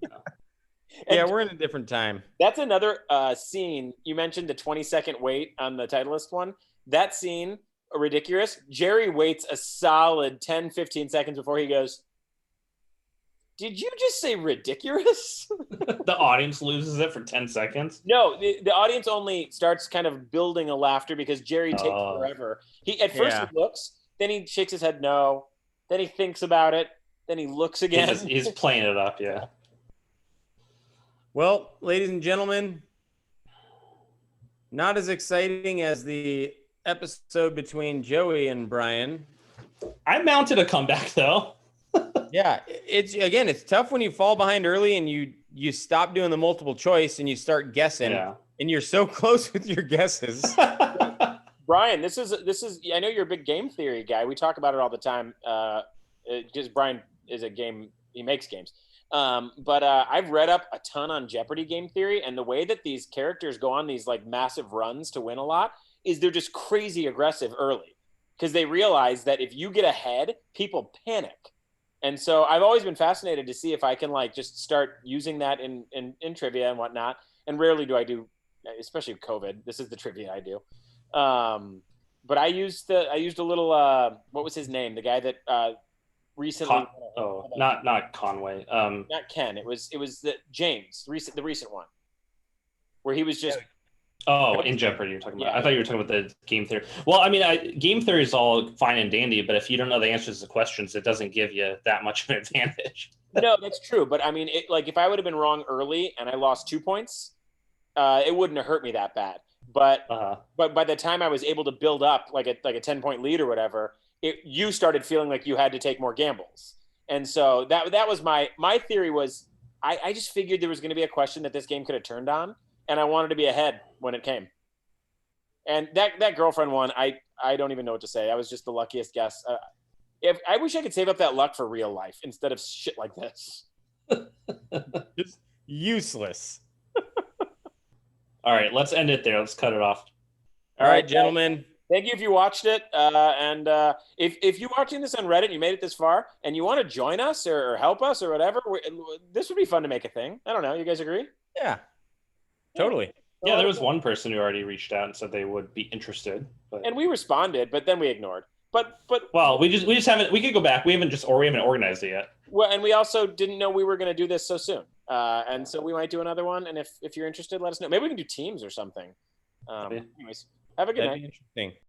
Yeah, we're in a different time. That's another scene. You mentioned the 20-second wait on the Titleist one. That scene, ridiculous. Jerry waits a solid 10, 15 seconds before he goes, did you just say ridiculous? The audience loses it for 10 seconds. No, the audience only starts kind of building a laughter because Jerry takes forever. He at first he looks, then he shakes his head no, then he thinks about it, then he looks again. He's playing it up, yeah. Well, ladies and gentlemen, not as exciting as the episode between Joey and Brian. I mounted a comeback though. Yeah, it's tough when you fall behind early and you stop doing the multiple choice and you start guessing, and you're so close with your guesses. Brian, this is I know you're a big game theory guy. We talk about it all the time because Brian is he makes games. But I've read up a ton on Jeopardy game theory, and the way that these characters go on these like massive runs to win a lot is they're just crazy aggressive early because they realize that if you get ahead, people panic. And so I've always been fascinated to see if I can like just start using that in trivia and whatnot. And rarely do I do, especially COVID. This is the trivia I do. But I used a little, what was his name? The guy that recently. Not Conway. Not Ken. It was the James, the recent one, where he was just. Oh, in Jeopardy you're talking about. I thought you were talking about the game theory. Well, I mean, game theory is all fine and dandy, but if you don't know the answers to the questions, it doesn't give you that much of an advantage. No, that's true. But I mean, if I would have been wrong early and I lost 2 points, it wouldn't have hurt me that bad. But by the time I was able to build up like a 10-point lead or whatever, you started feeling like you had to take more gambles. And so that was my theory was I just figured there was going to be a question that this game could have turned on, and I wanted to be ahead when it came. And that girlfriend one, I don't even know what to say. That was just the luckiest guess. If I wish I could save up that luck for real life instead of shit like this. Just useless. All right, let's end it there. Let's cut it off. All right, gentlemen. Thank you if you watched it. And if you're watching this on Reddit and you made it this far and you want to join us or help us or whatever, this would be fun to make a thing. I don't know. You guys agree? Yeah. Totally. Yeah, there was one person who already reached out and said they would be interested. But... And we responded, but then we ignored. But well, we just haven't. We could go back. We haven't organized it yet. Well, and we also didn't know we were going to do this so soon. And so we might do another one. And if you're interested, let us know. Maybe we can do teams or something. Anyways, have a good night. That'd be interesting.